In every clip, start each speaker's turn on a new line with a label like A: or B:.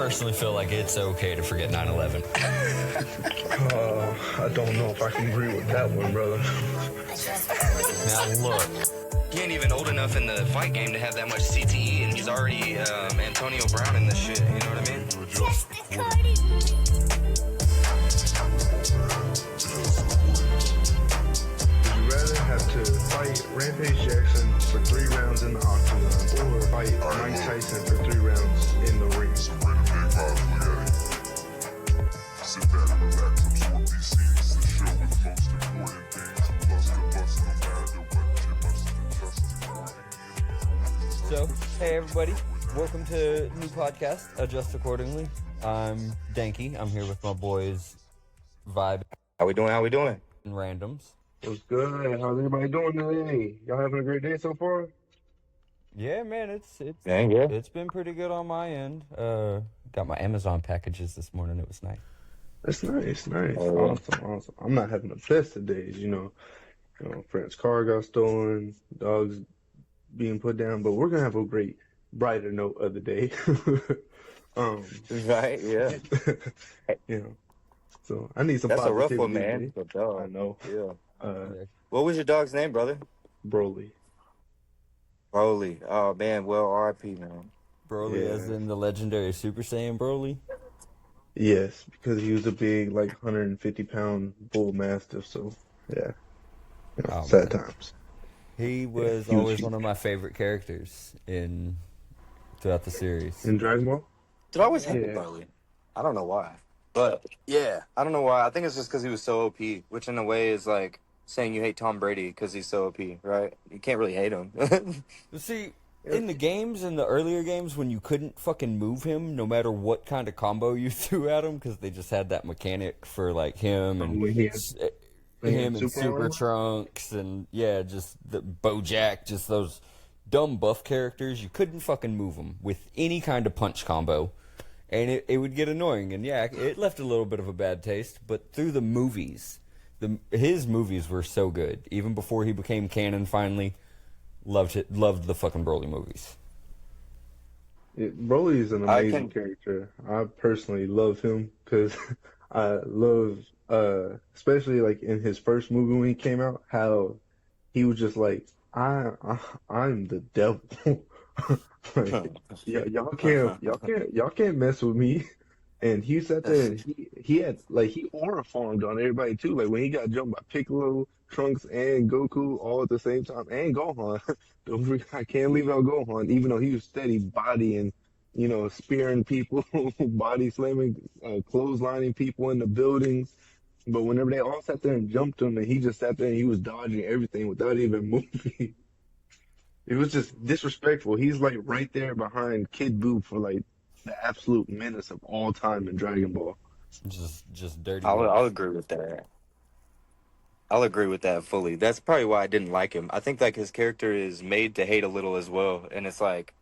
A: personally feel like it's okay to forget 9/11.
B: I don't know if I can agree with that one, brother.
A: Now look, he ain't even old enough in the fight game to have that much CTE, and he's already Antonio Brown in this shit. You know what I mean?
B: Would you rather have to fight Rampage Jackson for 3 rounds in the octagon, or fight Mike Tyson for 3 rounds in the ring?
C: Sit back and relax, absorb these scenes. The show with the most important things. Bust no matter what you must adjust.
D: So, hey everybody, welcome to new podcast, Adjust Accordingly. I'm Danky. I'm here with my boys, Vibe
E: How we doing?
D: and Randoms.
B: What's good? How's everybody doing today? Y'all having a great day so far?
D: Yeah, man, it's
E: Dang, yeah.
D: it's been pretty good on my end. Got my Amazon packages this morning. It was nice.
B: That's nice. Awesome. I'm not having the best of days, you know, friend's car got stolen, dogs being put down, but we're gonna have a great, brighter note of the day.
E: Right, yeah.
B: You know, so I need some
E: That's a rough
B: positivity
E: one, man.
B: today.
E: Good dog.
B: I know.
E: Yeah. What was your dog's name, brother?
B: Broly.
E: Broly. Oh, man. Well, R.I.P., man.
D: Broly,
B: Yeah.
D: as in the legendary Super Saiyan Broly.
B: Yes, because he was a big, like, 150-pound bull mastiff, so, yeah. You know,
D: Oh,
B: sad
D: man.
B: times.
D: He was
B: he was
D: always
B: huge.
D: one of my favorite characters throughout the series.
B: In Dragon Ball?
E: Did I always hate
B: Yeah.
E: Broly? I don't know why. But, yeah, I don't know why. I think it's just because he was so OP, which in a way is like saying you hate Tom Brady because he's so OP, right? You can't really hate him.
D: See, in the games, in the earlier games, when you couldn't fucking move him, no matter what kind of combo you threw at him, because they just had that mechanic for like him and
B: When he had- when he had
D: him and
B: Super
D: Super
B: armor?
D: Trunks and yeah, just the BoJack, just those dumb buff characters. You couldn't fucking move them with any kind of punch combo, and it would get annoying. And yeah, it left a little bit of a bad taste. But through the movies, his movies were so good. Even before he became canon, finally. Loved the fucking Broly movies.
B: Broly is an amazing character. I personally love him because I love, especially like in his first movie when he came out, how he was just like, I'm the devil. Like, y'all can't mess with me. And he sat there and he had like he aura farmed on everybody too. Like when he got jumped by Piccolo, Trunks, and Goku all at the same time, and Gohan. Don't forget, I can't leave out Gohan, even though he was steady bodying, you know, spearing people, body slamming, clotheslining people in the buildings. But whenever they all sat there and jumped him, and he just sat there and he was dodging everything without even moving. It was just disrespectful. He's like right there behind Kid Buu for like the absolute menace of all time in Dragon Ball.
D: Just dirty.
E: I'll agree with that. I'll agree with that fully. That's probably why I didn't like him. I think like his character is made to hate a little as well, and it's like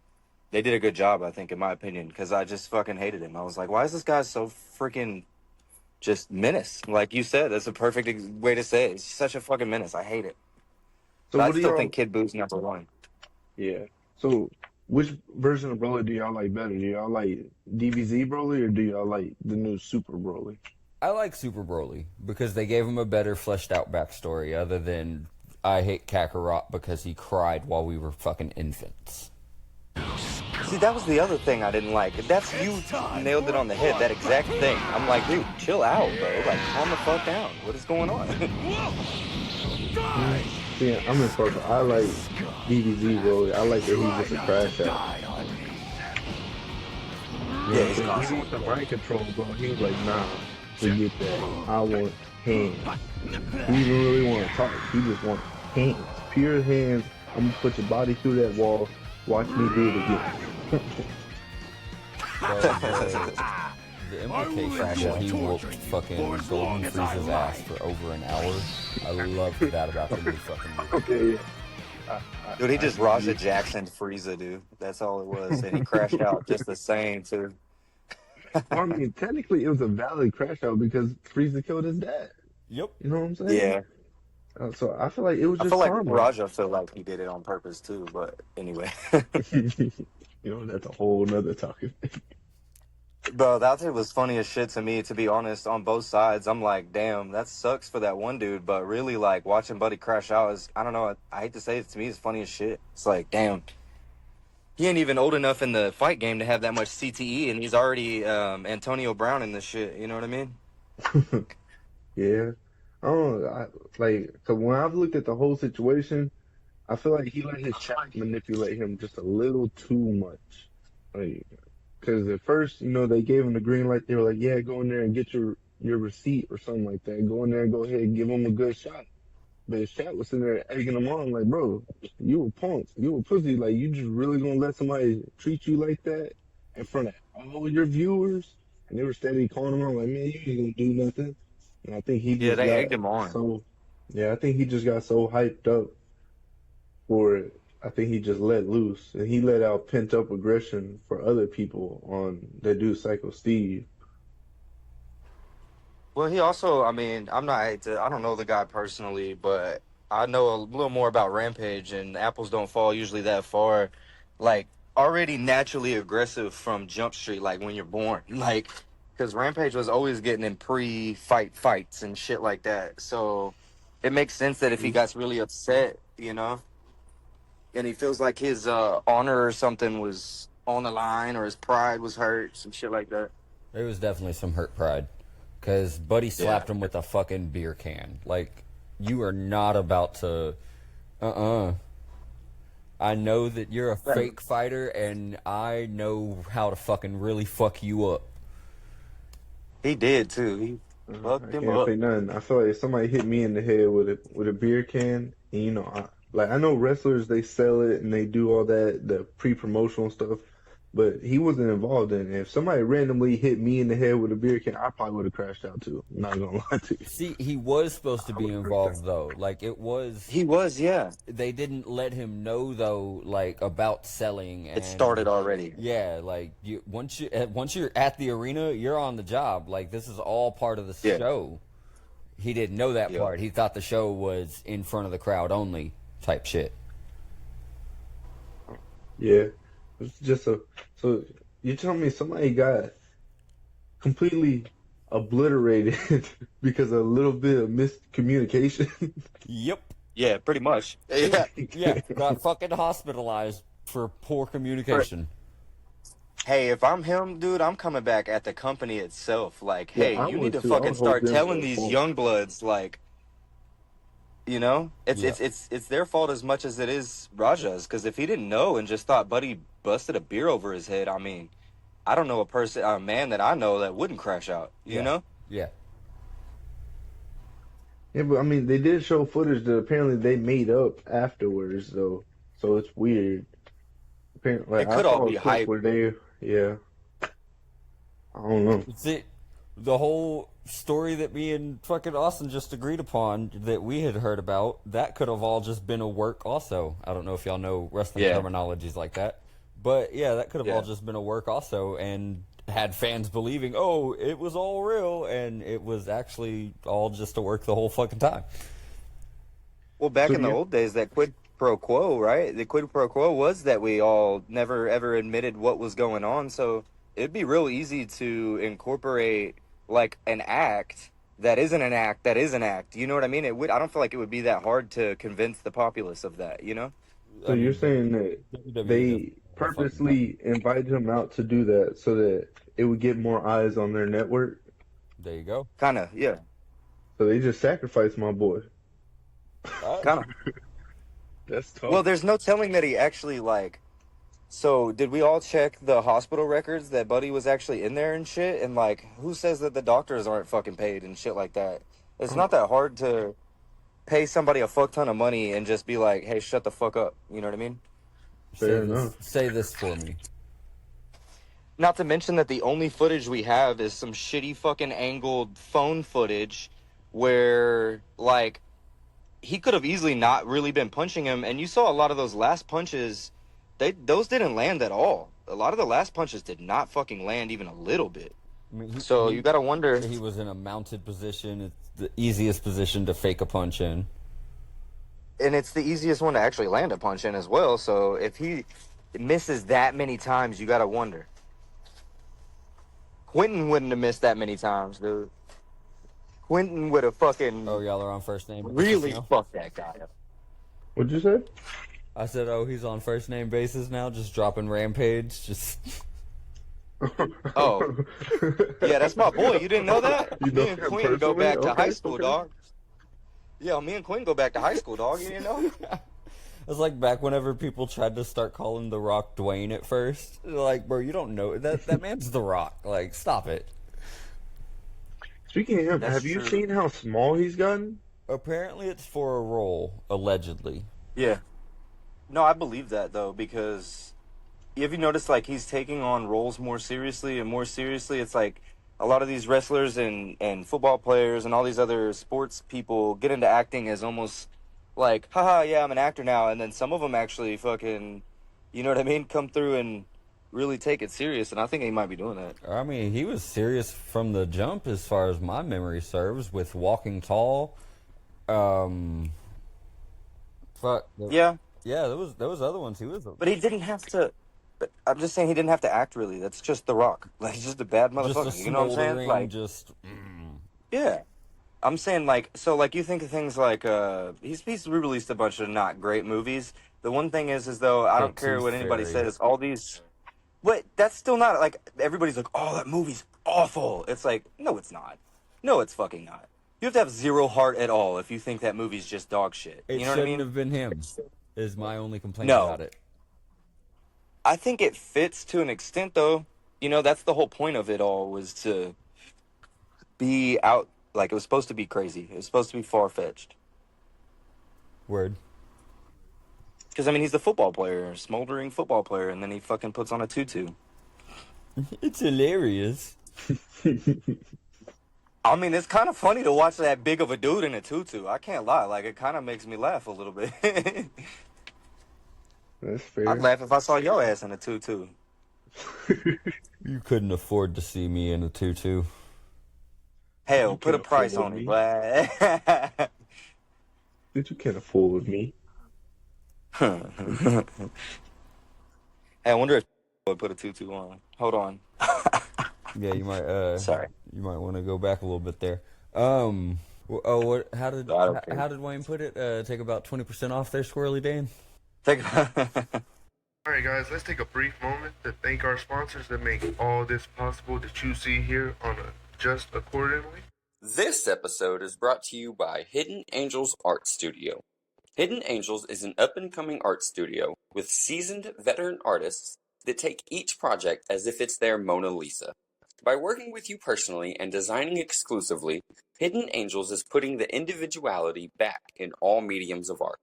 E: they did a good job, I think, in my opinion, because I just fucking hated him. I was like, why is this guy so freaking just menace? Like you said, that's a perfect way to say it. It's such a fucking menace. I hate it.
B: So
E: But I
B: what do
E: still
B: y'all
E: think Kid Buu's number one.
B: Yeah. So which version of Broly do y'all like better? Do y'all like DBZ Broly or do y'all like the new Super Broly?
D: I like Super Broly because they gave him a better fleshed out backstory other than I hate Kakarot because he cried while we were fucking infants.
E: See, that was the other thing I didn't like. That's you nailed it on the head, that exact thing. I'm like, dude, chill out, bro. Like, calm the fuck down. What is going on?
B: Yeah, I'm in purple. I like DBZ Broly. I like that he's just a crash out.
E: Yeah, he's
B: Even
E: awesome.
B: with the mind control, bro, he was like, nah, forget that. I want hands. He didn't really want to talk. He just wants hands. Pure hands. I'm going to put your body through that wall. Watch me do it again.
D: The implication that he whooped fucking Golden Frieza's ass for over an hour, I loved that about the new fucking movie.
B: Okay, yeah.
E: Dude, he just Raja Jacksoned Frieza, dude. That's all it was. And he crashed out just the same, too.
B: Well, I mean, technically, it was a valid crash out because Frieza killed his dad.
D: Yep.
B: You know what I'm saying?
E: Yeah.
B: So I feel like it was
E: I
B: just
E: feel like
B: karma.
E: Raja felt like he did it on purpose, too. But anyway.
B: You know, that's a whole nother topic.
E: Bro, that shit was funny as shit to me, to be honest, on both sides. I'm like, damn, that sucks for that one dude, but really, like, watching Buddy crash out is, I don't know, I hate to say it, to me, it's funny as shit. It's like, damn, he ain't even old enough in the fight game to have that much CTE, and he's already Antonio Brown in this shit, you know what I mean?
B: Yeah. I don't know, like, cause when I've looked at the whole situation, I feel like he let his chat manipulate him just a little too much. Like, cause at first, they gave him the green light. They were like, yeah, go in there and get your receipt or something like that. Go in there and go ahead and give him a good shot. But his chat was sitting there egging him on, like, bro, you a punk, you a pussy. Like, you just really gonna let somebody treat you like that in front of all your viewers? And they were steady calling him out, like, man, you ain't gonna do nothing. And I think he
E: Yeah,
B: just
E: they
B: got
E: egged him on.
B: so, yeah, I think he just got so hyped up for it. I think he just let loose and he let out pent up aggression for other people on that dude Psycho Steve.
E: Well, he also, I mean, I don't know the guy personally, but I know a little more about Rampage, and apples don't fall usually that far. Like, already naturally aggressive from Jump Street, like when you're born. Like, because Rampage was always getting in pre-fight fights and shit like that. So it makes sense that if he gets really upset, and he feels like his honor or something was on the line or his pride was hurt, some shit like that.
D: There was definitely some hurt pride. Because Buddy slapped
E: Yeah.
D: him with a fucking beer can. Like, you are not about to. I know that you're a fake fighter, and I know how to fucking really fuck you up.
E: He did, too. He fucked
B: I
E: him
B: can't
E: up.
B: say nothing. I feel like if somebody hit me in the head with a beer can, and I know wrestlers they sell it and they do all that the pre-promotional stuff, but he wasn't involved in it. If somebody randomly hit me in the head with a beer can, I probably would have crashed out too. I'm not gonna lie to you.
D: See, he was supposed to
B: I
D: be
B: would have crashed
D: involved, though. Like, it was.
E: He was, yeah.
D: They didn't let him know, though, like, about selling. And
E: It started already.
D: yeah, like, once you're at the arena, you're on the job. Like, this is all part of the
E: Yeah.
D: show. He didn't know that
E: Yeah.
D: part. He thought the show was in front of the crowd only type shit.
B: out. Yeah, it's just so you tell me somebody got completely obliterated because of a little bit of miscommunication.
D: Yep.
E: Yeah, pretty much. Yeah.
D: Yeah, got fucking hospitalized for poor communication.
E: Hey, if I'm him, dude, I'm coming back at the company itself. Like,
B: Yeah,
E: hey,
B: I
E: you
B: would
E: need to
B: too. I
E: fucking
B: would hold
E: start
B: them
E: telling
B: to a
E: these
B: fault.
E: young bloods, like, it's
D: Yeah.
E: it's their fault as much as it is Raja's. Because if he didn't know and just thought Buddy busted a beer over his head, I mean, I don't know a man that I know that wouldn't crash out. You
D: Yeah.
E: know?
D: Yeah.
B: Yeah, but I mean, they did show footage that apparently they made up afterwards, though. So it's weird. Apparently,
E: It
B: like I
E: could all
B: saw a
E: be
B: clip
E: hype.
B: where yeah, I don't know.
D: See, the whole story that me and fucking Austin just agreed upon that we had heard about, that could have all just been a work also. I don't know if y'all know wrestling
E: Yeah.
D: terminologies like that. But yeah, that could have all
E: Yeah.
D: just been a work also and had fans believing, oh, it was all real, and it was actually all just a work the whole fucking time.
E: Well, back
B: So
E: in the
B: yeah,
E: old days, that quid pro quo, right? The quid pro quo was that we all never ever admitted what was going on. So it'd be real easy to incorporate like an act that isn't an act that is an act. You know what I mean? I don't feel like it would be that hard to convince the populace of that, you know?
B: so
D: I
B: you're
D: mean,
B: saying that
D: WWE does
B: they
D: all the fucking time.
B: purposely invited him out to do that so that it would get more eyes on their network.
D: There you go.
E: Kind of, yeah.
B: So they just sacrificed my boy.
E: Kind of.
B: That's tough.
E: Well, there's no telling that he actually like. So did we all check the hospital records that Buddy was actually in there and shit? And like, who says that the doctors aren't fucking paid and shit like that? It's not that hard to pay somebody a fuck ton of money and just be like, hey, shut the fuck up. You know what I mean?
B: Fair enough.
D: Say this for me.
E: Not to mention that the only footage we have is some shitty fucking angled phone footage where like he could have easily not really been punching him, and you saw a lot of those last punches, those didn't land at all. A lot of the last punches did not fucking land even a little bit.
D: I mean,
E: So you gotta wonder.
D: he was in a mounted position. It's the easiest position to fake a punch in.
E: And it's the easiest one to actually land a punch in as well. So if he misses that many times, you gotta wonder. Quentin wouldn't have missed that many times, dude. Quentin would have fucking
D: Oh, y'all are on first name basis
E: really
D: now?
E: fucked that guy up.
B: What'd you say?
D: I said, oh, he's on first name basis now, just dropping Rampage. Just
E: Oh. Yeah, that's my boy. You didn't know that?
B: You know
E: Me and
B: him
E: Quentin go
B: personally?
E: back to
B: Okay,
E: high school,
B: okay.
E: dog. Yeah, me and Quentin go back to high school, dog. You didn't know?
D: It's like back whenever people tried to start calling The Rock Dwayne at first. They're like, bro, you don't know that man's The Rock. Like, stop it.
B: Speaking of him,
E: That's
B: have you
E: true.
B: seen how small he's gotten?
D: Apparently, it's for a role, allegedly.
E: Yeah. No, I believe that though, because have you noticed like he's taking on roles more seriously and more seriously? It's like a lot of these wrestlers and football players and all these other sports people get into acting as almost like, haha, yeah, I'm an actor now, and then some of them actually fucking, you know what I mean, come through and really take it serious, and I think he might be doing that.
D: I mean, he was serious from the jump, as far as my memory serves, with Walking Tall. Fuck.
E: Yeah,
D: Yeah, there was other ones. He was
E: but he didn't have to. But I'm just saying he didn't have to act really. That's just The Rock. Like he's just a bad
D: just a
E: motherfucker. You know what I'm saying?
D: smoldering,
E: Like,
D: just.
E: yeah. I'm saying like so like you think of things like he's released a bunch of not great movies. The one thing is though I don't
D: Big
E: care
D: Tooth
E: what anybody
D: Fairy.
E: says, all these but that's still not like everybody's like, oh, that movie's awful. It's like, no, it's not. No, it's fucking not. You have to have zero heart at all if you think that movie's just dog shit.
D: It
E: You know what I
D: shouldn't
E: mean?
D: have been him, is my only complaint
E: No.
D: about it.
E: I think it fits to an extent though. You know, that's the whole point of it all was to be out like it was supposed to be crazy. It was supposed to be far fetched.
D: Word.
E: Because, I mean, he's the football player, smoldering football player, and then he fucking puts on a tutu.
D: It's hilarious.
E: I mean, it's kind of funny to watch that big of a dude in a tutu. I can't lie. Like, it kind of makes me laugh a little bit.
B: That's fair.
E: I'd laugh if I saw your ass in a tutu.
D: You couldn't afford to see me in a tutu.
E: Hell,
B: You
E: put a
B: can't
E: price
B: fool
E: on
B: me.
E: it, boy.
B: Dude, you can't fool with me.
E: Hey, I wonder if would put a tutu on. Hold on.
D: Yeah, you might.
E: Sorry.
D: You might want to go back a little bit there. Oh, what? How did
E: I don't care.
D: how did Wayne put it? Take about 20% off there, Squirrely Dan.
E: Take
C: Alright guys, let's take a brief moment to thank our sponsors that make all this possible that you see here on Just Accordingly.
F: This episode is brought to you by Hidden Angels Art Studio. Hidden Angels is an up-and-coming art studio with seasoned veteran artists that take each project as if it's their Mona Lisa. By working with you personally and designing exclusively, Hidden Angels is putting the individuality back in all mediums of art.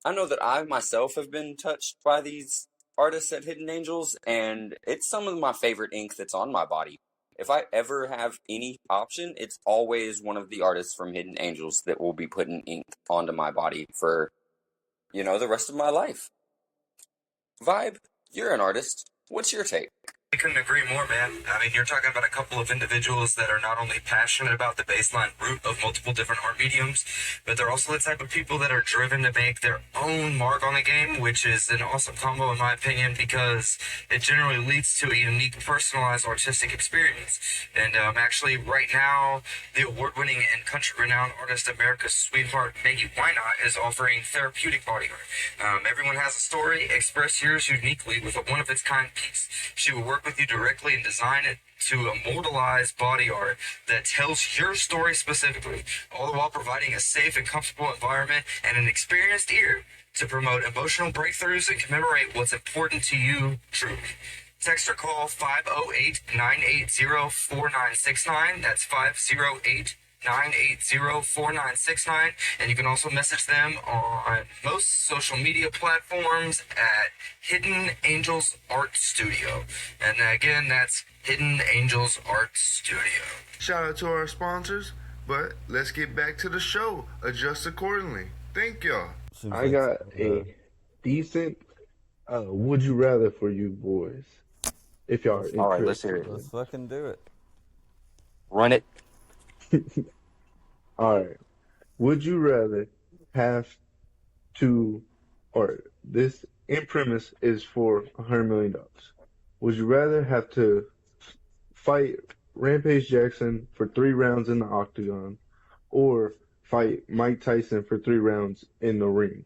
F: I know that I myself have been touched by these artists at Hidden Angels, and it's some of my favorite ink that's on my body. If I ever have any option, it's always one of the artists from Hidden Angels that will be putting ink onto my body for, the rest of my life. Vibe, you're an artist. What's your take?
A: I couldn't agree more, man. I mean, you're talking about a couple of individuals that are not only passionate about the baseline root of multiple different art mediums, but they're also the type of people that are driven to make their own mark on the game, which is an awesome combo in my opinion, because it generally leads to a unique, personalized artistic experience. And actually, right now, the award-winning and country-renowned artist America's Sweetheart, Maggie Wynot, is offering therapeutic body art. Everyone has a story. Express yours uniquely with a one-of-its-kind piece. She will work with you directly and design it to immortalize body art that tells your story specifically, all the while providing a safe and comfortable environment and an experienced ear to promote emotional breakthroughs and commemorate what's important to you truly. Text or call 508-980-4969. That's 508-980-4969, and you can also message them on most social media platforms at Hidden Angels Art Studio. And again, that's Hidden Angels Art Studio.
C: Shout out to our sponsors, but let's get back to the show. Adjust accordingly. Thank y'all.
D: Seems
B: I
D: like,
B: got a decent would you rather for you boys. If y'all are interested.
E: All right, let's hear it.
D: Let's fucking do it.
E: Run it.
B: All right. Would you rather have to, or this in premise is for $100 million. Would you rather have to fight Rampage Jackson for 3 rounds in the octagon, or fight Mike Tyson for 3 rounds in the ring.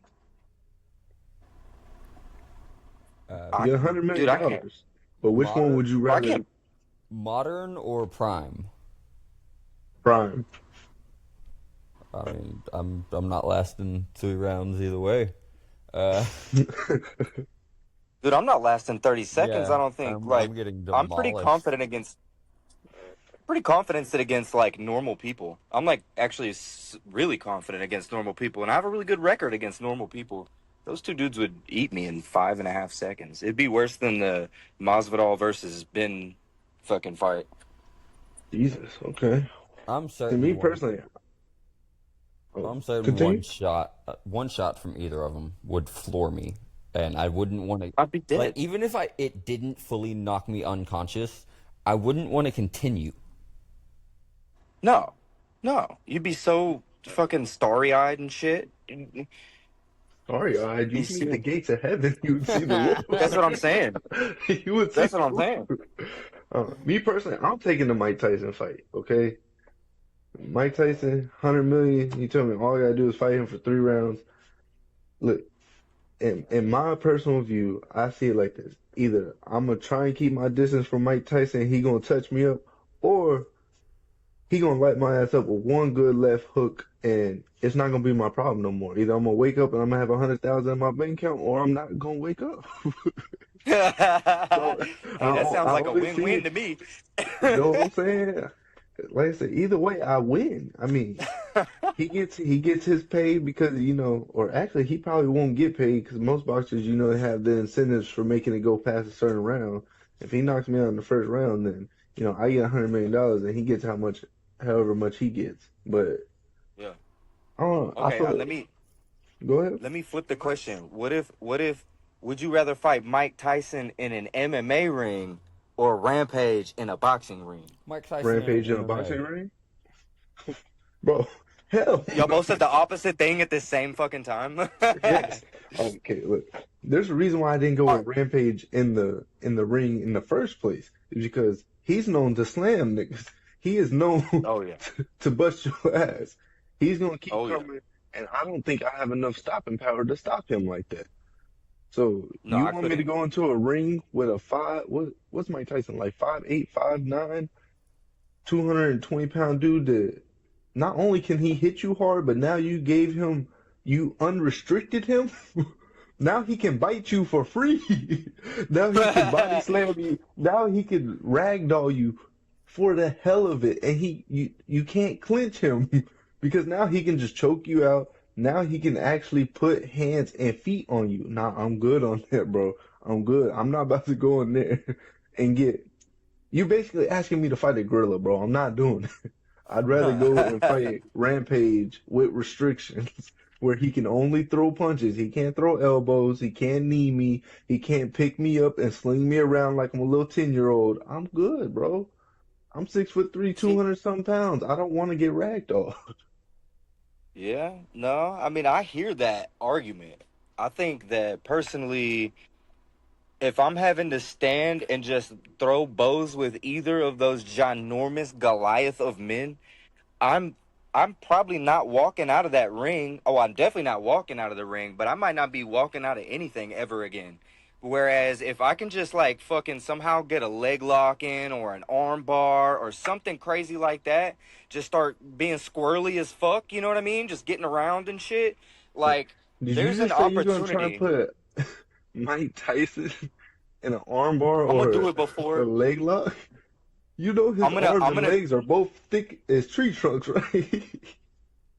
B: You get $100
E: Dude,
B: million
E: I can't.
B: dollars, but which one would you
E: Well, I
B: rather?
E: can't.
D: Modern or prime?
B: Prime.
D: I mean, I'm not lasting 3 rounds either way. Uh,
E: Dude, I'm not lasting 30 seconds.
D: yeah,
E: I don't think.
D: I'm getting
E: I'm pretty
D: demolished.
E: confident against like normal people. I'm like actually really confident against normal people, and I have a really good record against normal people. Those two dudes would eat me in 5.5 seconds. It'd be worse than the Masvidal versus Ben fucking fight.
B: Jesus. Okay.
D: I'm
B: To
D: certain
B: me
D: one.
B: personally,
D: I'm certain
B: continue.
D: one shot from either of them would floor me, and I wouldn't want to.
E: I'd be dead.
D: Like, even if it didn't fully knock me unconscious, I wouldn't want to continue.
E: No, you'd be so fucking starry-eyed and shit.
B: Sorry, you
E: Be
B: see the
E: sick.
B: gates of heaven, you would see the Lord.
E: That's what I'm saying.
B: You would see
E: That's what
B: the
E: I'm saying.
B: Lord. Me personally, I'm taking the Mike Tyson fight. Okay, Mike Tyson, 100 million. You tell me all I gotta do is fight him for 3 rounds. Look, in my personal view, I see it like this: either I'm gonna try and keep my distance from Mike Tyson, he gonna touch me up, or he gonna light my ass up with one good left hook, and it's not gonna be my problem no more. Either I'm gonna wake up and I'm gonna have 100,000 in my bank account, or I'm not gonna wake up. So
E: Hey, that sounds
B: I
E: like a
B: always see
E: win-win
B: it.
E: to me.
B: You know what I'm saying? Like I said, either way, I win. I mean, he gets his pay because or actually he probably won't get paid because most boxers they have the incentives for making it go past a certain round. If he knocks me out in the first round, then I get $100 million and he gets however much he gets. But
E: Yeah.
B: I don't know. I
E: Okay,
B: feel. Go ahead.
E: let me flip the question. What if would you rather fight Mike Tyson in an MMA ring or Rampage in a boxing ring?
D: Mike Tyson
B: Rampage in a
D: MMA.
B: boxing ring, bro. Hell,
E: Y'all both said the opposite thing at the same fucking time.
B: yes. Okay, look. There's a reason why I didn't go with Rampage in the ring in the first place. Is because he's known to slam niggas. He is known
E: Oh yeah.
B: to bust your ass. He's gonna keep
E: Oh yeah.
B: coming, and I don't think I have enough stopping power to stop him like that. So
E: No,
B: you
E: I
B: want me to
E: couldn't.
B: go into a ring with a what's Mike Tyson like 5'8", 5'9", 220 pound dude that not only can he hit you hard, but now you unrestricted him. Now he can bite you for free. Now he can body slam you. Now he can ragdoll you for the hell of it, and you can't clinch him because now he can just choke you out. Now he can actually put hands and feet on you. Nah, I'm good on that, bro. I'm good. I'm not about to go in there and get. You basically asking me to fight a gorilla, bro. I'm not doing it. I'd rather go and fight Rampage with restrictions where he can only throw punches. He can't throw elbows. He can't knee me. He can't pick me up and sling me around like I'm a little 10-year-old. I'm good, bro. I'm 6'3",
E: See,
B: 200 some pounds. I don't want to get ragdolled.
E: yeah, no, I mean I hear that argument. I think that personally, if I'm having to stand and just throw bows with either of those ginormous Goliath of men, I'm I'm probably not walking out of that ring. Oh, I'm definitely not walking out of the ring, but I might not be walking out of anything ever again. Whereas if I can just like fucking somehow get a leg lock in or an arm bar or something crazy like that, just start being squirrely as fuck, you know what I mean? Just getting around and shit. Like
B: Did you
E: there's an
B: just say you're gonna try and
E: opportunity.
B: put Mike Tyson in an armbar
E: I'm gonna
B: or
E: do it
B: a
E: before.
B: leg lock? You know his arms
E: I'm
B: and
E: gonna
B: legs are both thick as tree trunks, right?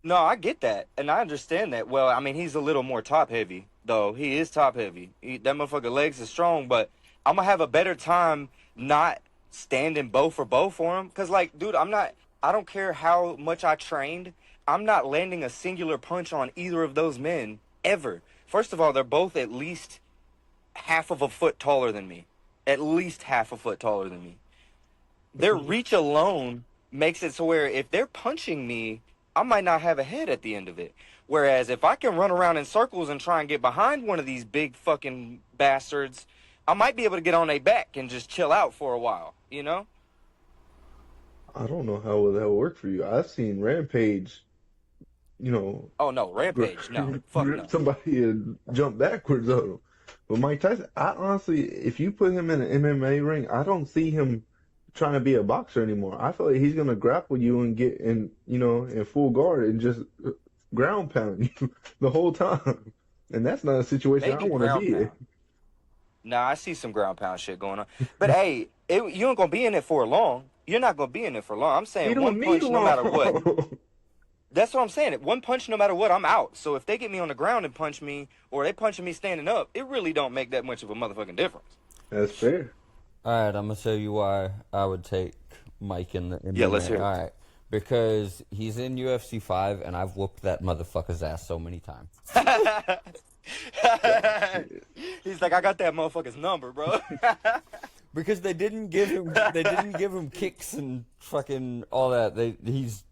E: No, I get that, and I understand that. Well, I mean, he's a little more top heavy, though. He is top heavy. That motherfucker legs is strong, but I'm gonna have a better time not standing bow for bow for him. Cause like, dude, I'm not. I don't care how much I trained. I'm not landing a singular punch on either of those men ever. First of all, they're both at least half of a foot taller than me. At least half a foot taller than me. Their reach alone makes it so where if they're punching me, I might not have a head at the end of it. Whereas if I can run around in circles and try and get behind one of these big fucking bastards, I might be able to get on their back and just chill out for a while, you know?
B: I don't know how will that work for you. I've seen Rampage, you know,
E: Oh no, Rampage, no, fuck
B: grip
E: no.
B: somebody and jump backwards on them. But Mike Tyson, I honestly, if you put him in an MMA ring, I don't see him trying to be a boxer anymore. I feel like he's gonna grapple you and get in, in full guard and just ground pound you the whole time. And that's not a situation I
E: Maybe
B: want to
E: ground
B: be in.
E: pound. Nah, I see some ground pound shit going on. But hey, you ain't gonna be in it for long. You're not gonna be in it for long. I'm
B: He
E: saying one
B: don't need
E: punch no matter what.
B: long.
E: That's what I'm saying. One punch no matter what, I'm out. So if they get me on the ground and punch me, or they punching me standing up, it really don't make that much of a motherfucking difference.
B: That's fair.
D: All right, I'm gonna show you why I would take Mike in the
E: Yeah, let's
D: MMA.
E: hear it.
D: All right, because he's in UFC 5, and I've whooped that motherfucker's ass so many times.
E: He's like, I got that motherfucker's number, bro.
D: Because they didn't give him kicks and fucking all that. He's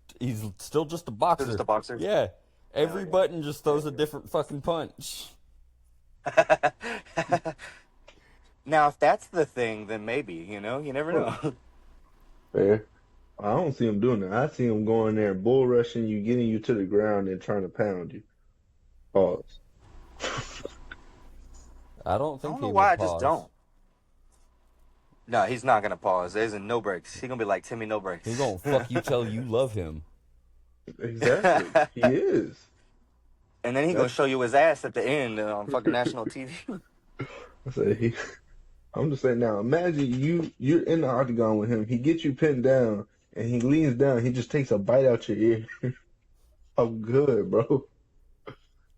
D: still just a boxer.
E: Just a boxer?
D: Yeah. Every
E: yeah.
D: button just throws a different fucking punch.
E: Now, if that's the thing, then maybe, you never know.
B: Fair. I don't see him doing that. I see him going there, bull rushing you, getting you to the ground, and trying to pound you. Pause.
D: I don't
E: I
D: think
E: don't
D: he
E: know
D: would
E: why I
D: pause.
E: just don't. No, he's not gonna pause. There's no breaks. He's gonna be like Timmy, no breaks.
D: He's gonna fuck you till you love him.
B: Exactly. He is.
E: And then he's gonna show you his ass at the end on fucking national TV.
B: I say I'm just saying now, imagine you're in the octagon with him. He gets you pinned down and he leans down. He just takes a bite out your ear. I'm good, bro.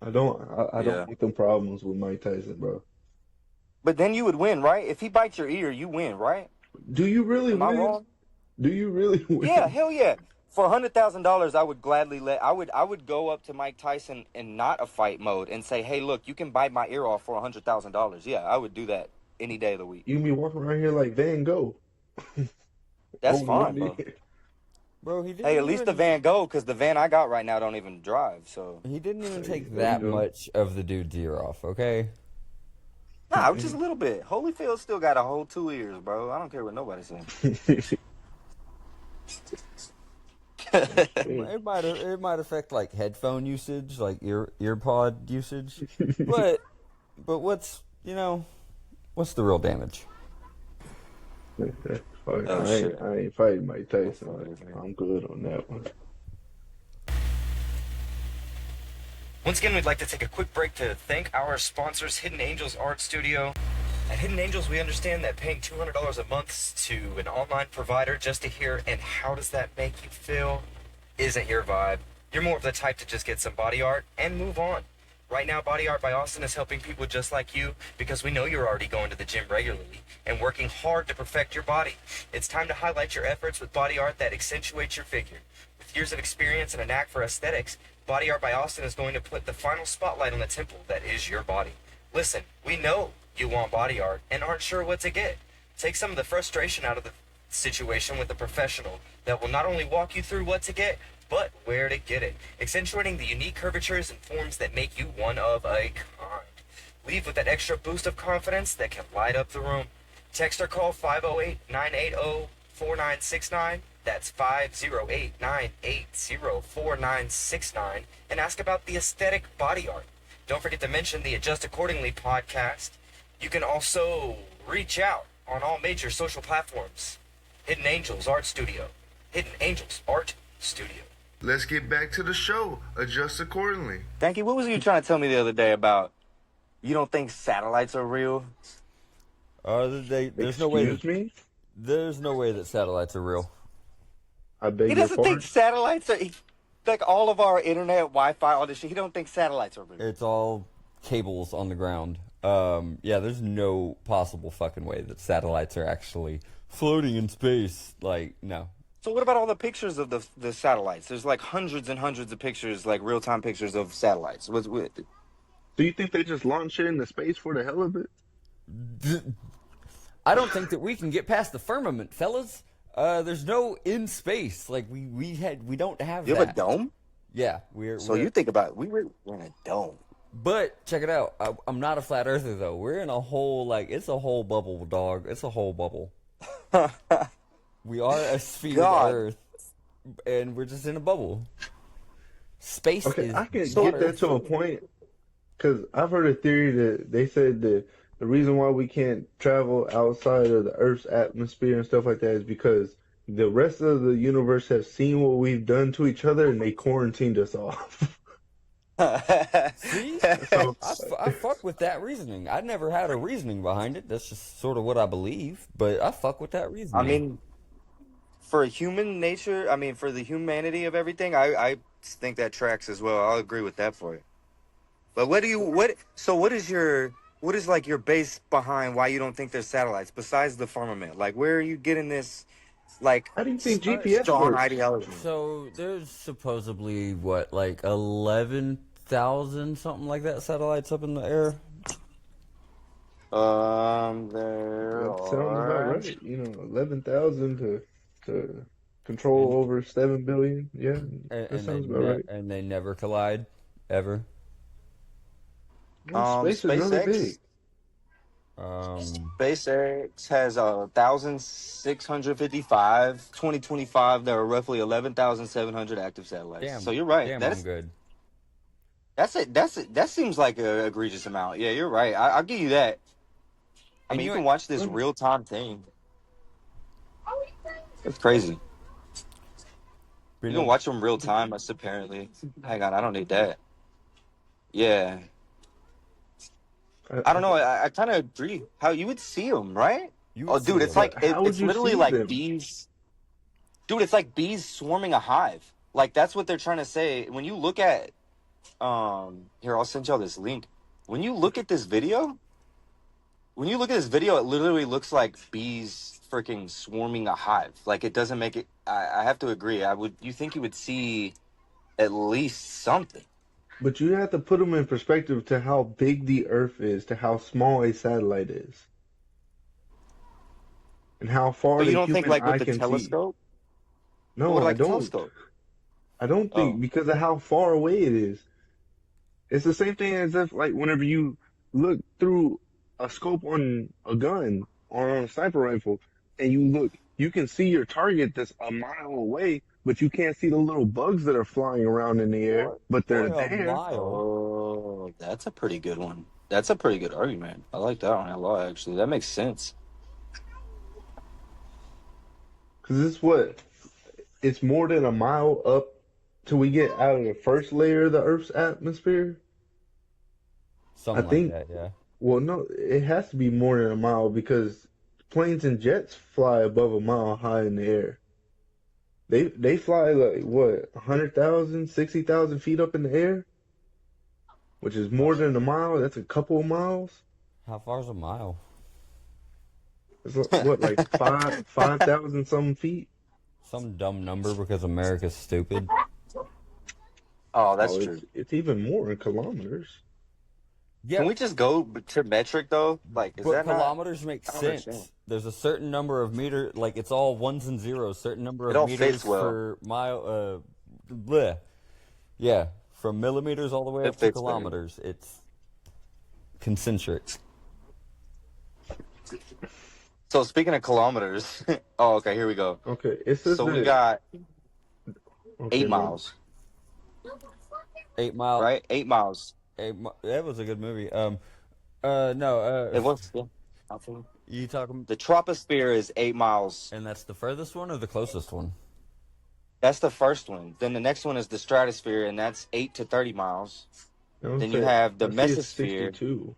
B: I don't
E: Yeah.
B: want them problems with Mike Tyson, bro.
E: But then you would win, right? If he bites your ear, you win, right?
B: Do you really
E: Am I
B: win?
E: wrong?
B: Do you really win?
E: Yeah, hell yeah. For $100,000, I would gladly I would go up to Mike Tyson in not a fight mode and say, hey, look, you can bite my ear off for $100,000. Yeah, I would do that any day of the week.
B: You can be walking around here like Van Gogh.
E: That's
B: Over
E: fine,
B: one
E: bro.
B: ear.
D: Bro, he didn't
E: Hey, at least the
D: even,
E: van go, because the van I got right now don't even drive. So
D: he didn't even
B: There
D: take
B: you
D: that
B: go.
D: much of the dude's ear off, okay?
E: nah, just a little bit. Holyfield still got a whole 2 ears, bro. I don't care what nobody says.
D: It might affect like headphone usage, like earpod usage. But what's what's the real damage?
B: Fuck,
E: Oh, shit.
B: I ain't fighting Mike Tyson.
E: That's fine.
B: I'm good on that one.
A: Once again, we'd like to take a quick break to thank our sponsors, Hidden Angels Art Studio. At Hidden Angels, we understand that paying $200 a month to an online provider just to hear, and how does that make you feel, isn't your vibe. You're more of the type to just get some body art and move on. Right now, Body Art by Austin is helping people just like you because we know you're already going to the gym regularly and working hard to perfect your body. It's time to highlight your efforts with body art that accentuates your figure. With years of experience and a knack for aesthetics, Body Art by Austin is going to put the final spotlight on the temple that is your body. Listen, we know you want body art and aren't sure what to get. Take some of the frustration out of the situation with a professional that will not only walk you through what to get, but where to get it, accentuating the unique curvatures and forms that make you one of a kind. Leave with that extra boost of confidence that can light up the room. Text or call 508-980-4969. That's 508-980-4969, and ask about the aesthetic body art. Don't forget to mention the Adjust Accordingly podcast. You can also reach out on all major social platforms. Hidden Angels Art Studio. Hidden Angels Art Studio.
C: Let's get back to the show. Adjust accordingly.
E: Danky, what was you trying to tell me the other day about you don't think satellites are real?
D: There's no way
B: Excuse me?
D: there's no way that satellites are real.
B: I beg
E: He
B: your
E: doesn't think
B: pardon?
E: satellites are like all of our internet, Wi-Fi, all this shit. He don't think satellites are real.
D: It's all cables on the ground. Yeah, there's no possible fucking way that satellites are actually floating in space. Like, no.
E: So what about all the pictures of the satellites? There's like hundreds and hundreds of pictures, like real-time pictures of satellites.
B: Do you think they just launch it into space for the hell of it?
D: I don't think that we can get past the firmament, fellas. There's no in space. Like we don't have
E: You
D: that.
E: have a dome?
D: Yeah,
E: So you think about it, we're in a dome.
D: But check it out. I'm not a flat earther though. We're in a whole it's a whole bubble, dog. It's a whole bubble. We are a sphere, the
E: God.
D: Earth, and we're just in a bubble. Space
B: Okay,
D: is
B: I can
E: So
B: get
D: the
B: that
D: Earth.
B: to a point because I've heard a theory that they said that the reason why we can't travel outside of the Earth's atmosphere and stuff like that is because the rest of the universe has seen what we've done to each other and they quarantined us off.
D: See?
B: So,
D: I fuck with that reasoning. I never had a reasoning behind it. That's just sort of what I believe, but I fuck with that
E: I
D: reasoning.
E: mean, for human nature, I mean, for the humanity of everything, I think that tracks as well. I'll agree with that for you. But what is like your base behind why you don't think there's satellites besides the firmament? Like, where are you getting this, like,
B: how do you think
D: Uh,
B: GPS
E: strong
B: works?
E: ideology?
D: so there's supposedly what, like 11,000 something like that satellites up in the air.
E: There
B: That sounds about
E: are.
B: right. 11,000 to control
D: And
B: over 7 billion. Yeah, that
D: and
B: sounds about right.
D: they never collide ever.
B: Well, space is really
E: SpaceX.
B: big.
D: Um,
E: SpaceX has 1,655. 2025, there are roughly 11,700 active satellites. So you're right.
D: damn, I'm good.
E: That's it. That seems like an egregious amount. Yeah, you're right. I'll give you that. I
D: And
E: mean, you
D: you
E: can
D: ain't
E: watch this
B: Right.
E: real time thing. It's crazy.
D: been
E: You can
D: on.
E: watch them real time. That's apparently. Hang on, I don't need that. Yeah,
B: I,
E: I don't know.
B: I,
E: I kind of agree. How you would see them, right?
D: You
E: Oh,
D: would
E: dude,
D: see
E: it's
D: them.
E: like
B: but how would
E: it's
B: you
E: literally
B: see
E: like
B: them?
E: bees. Dude, it's like bees swarming a hive. Like that's what they're trying to say. When you look at here, I'll send y'all this link. When you look at this video, when you look at this video, it literally looks like bees freaking swarming a hive. Like it doesn't make it. I have to agree. I would. You think you would see at least something?
B: But you have to put them in perspective to how big the Earth is, to how small a satellite is, and how far
E: But
B: the
E: you don't think
B: human
E: like with
B: eye
E: the
B: can see.
E: telescope? What
B: No, I
E: like the
B: don't.
E: telescope?
B: I don't
E: Oh,
B: think because of how far away it is. It's the same thing as if, like, whenever you look through a scope on a gun or on a sniper rifle, and you look, you can see your target that's a mile away, but you can't see the little bugs that are flying around in the air, but they're
D: For a
B: there.
D: mile.
E: oh, that's a pretty good one. That's a pretty good argument. I like that one a lot. Actually, that makes sense.
B: Because it's what? It's more than a mile up till we get out of the first layer of the Earth's atmosphere. I
D: Something like
B: think,
D: that, yeah.
B: well, no, it has to be more than a mile because planes and jets fly above a mile high in the air. They fly like what, 100,000, 60,000 feet up in the air, which is more than a mile. That's a couple of miles.
D: How far's a mile?
B: It's what, like 5,000 some feet?
D: Some dumb number because America's stupid.
E: Oh, that's
B: Oh,
E: true.
B: it's even more in kilometers.
D: Yeah,
E: Can we just go to metric though? Like, is
D: but
E: that not?
D: kilometers make
E: I don't understand.
D: sense. There's a certain number of meter, like it's all ones and zeros. Certain number
E: It
D: of
E: all
D: meters
E: fits well.
D: per mile. Bleh. Yeah, from millimeters all the way
E: It
D: up to
E: fits very well.
D: kilometers. It's concentric.
E: So speaking of kilometers, oh, okay, here we go.
B: Okay, it says
E: So we
B: that.
E: got
B: Okay,
E: 8 miles,
D: 8 mile.
E: right? 8 miles.
D: That was a good movie. No.
E: It was. Yeah. I feel-
D: You talking?
E: The troposphere is 8 miles.
D: And that's the furthest one or the closest one?
E: That's the first one. Then the next one is the stratosphere, and that's 8 to 30 miles.
B: I don't
E: Then you
B: say.
E: have the
B: I see it's
E: mesosphere.
B: 62.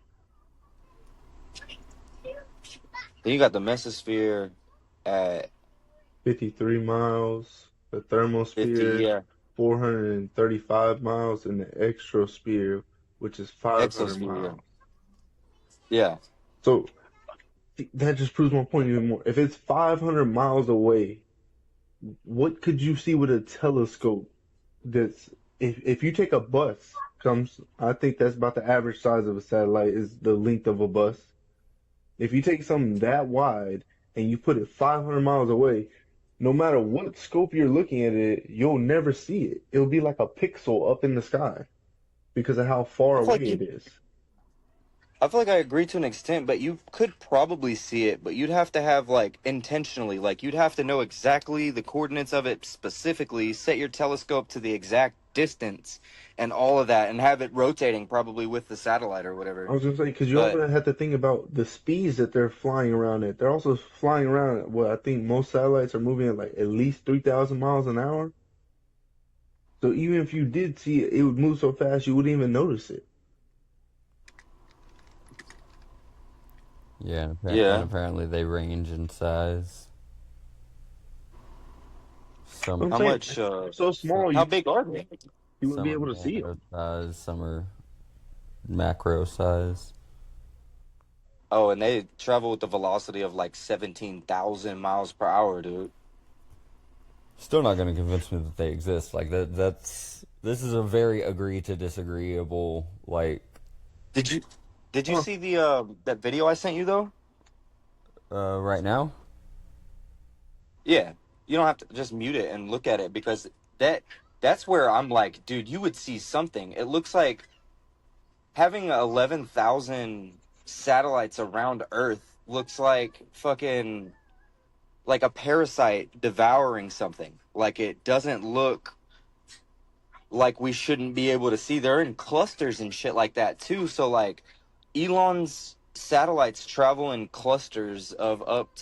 E: Then you got the mesosphere at
B: 53 miles. The
E: 50.
B: thermosphere,
E: Yeah.
B: 435 miles, and the exosphere, which is 500
E: Exosphere.
B: miles.
E: Yeah.
B: So that just proves my point even more. If it's 500 miles away, what could you see with a telescope? That's if you take a bus, comes, I think that's about the average size of a satellite is the length of a bus. If you take something that wide and you put it 500 miles away, no matter what scope you're looking at it, you'll never see it. It'll be like a pixel up in the sky because of how far
E: It's like
B: away
E: you.
B: it is.
E: I feel like I agree to an extent, but you could probably see it, but you'd have to have like intentionally, like you'd have to know exactly the coordinates of it specifically, set your telescope to the exact distance and all of that, and have it rotating probably with the satellite or
B: I
E: whatever.
B: was gonna say because you
E: But
B: also have to think about the speeds that they're flying around at. They're also flying around at what I think most satellites are moving at like at least 3,000 miles an hour. So even if you did see it, it would move so fast you wouldn't even notice it.
D: Yeah, and
E: yeah,
D: apparently they range in size.
B: But I'm
D: Some
E: how
B: saying
E: much?
B: they're so small
E: How big are they?
B: you wouldn't
D: some
B: be
D: are
B: able to see
D: nano
B: them.
D: size, some are macro size.
E: Oh, and they travel with the velocity of like 17,000 miles per hour, dude.
D: Still not going to convince me that they exist. Like this is a very agree to disagreeable like
E: Did you did you
B: Huh.
E: see the that video I sent you though?
D: right now.
E: Yeah, you don't have to just mute it and look at it because that that's where I'm like, dude, you would see something. It looks like having 11,000 satellites around Earth looks like fucking like a parasite devouring something. Like it doesn't look like we shouldn't be able to see. They're in clusters and shit like that too. So like Elon's satellites travel in clusters of up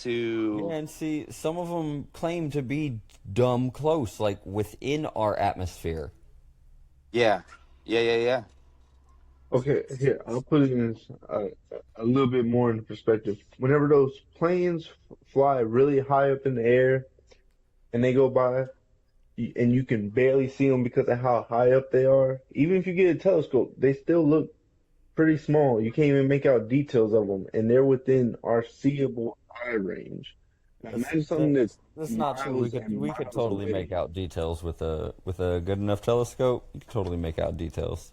D: Yeah,
E: to
D: and see, some of them claim to be dumb close, like within our atmosphere.
E: yeah. Yeah, yeah, yeah.
B: Okay, here I'll put it in a little bit more into perspective. Whenever those planes fly really high up in the air and they go by, and you can barely see them because of how high up they are. Even if you get a telescope, they still look pretty small. You can't even make out details of them, and they're within our seeable eye range. Now imagine something that's
D: That's not true.
B: miles and
D: We could
B: miles
D: totally make
B: away.
D: out details with a good enough telescope. You could totally make out details.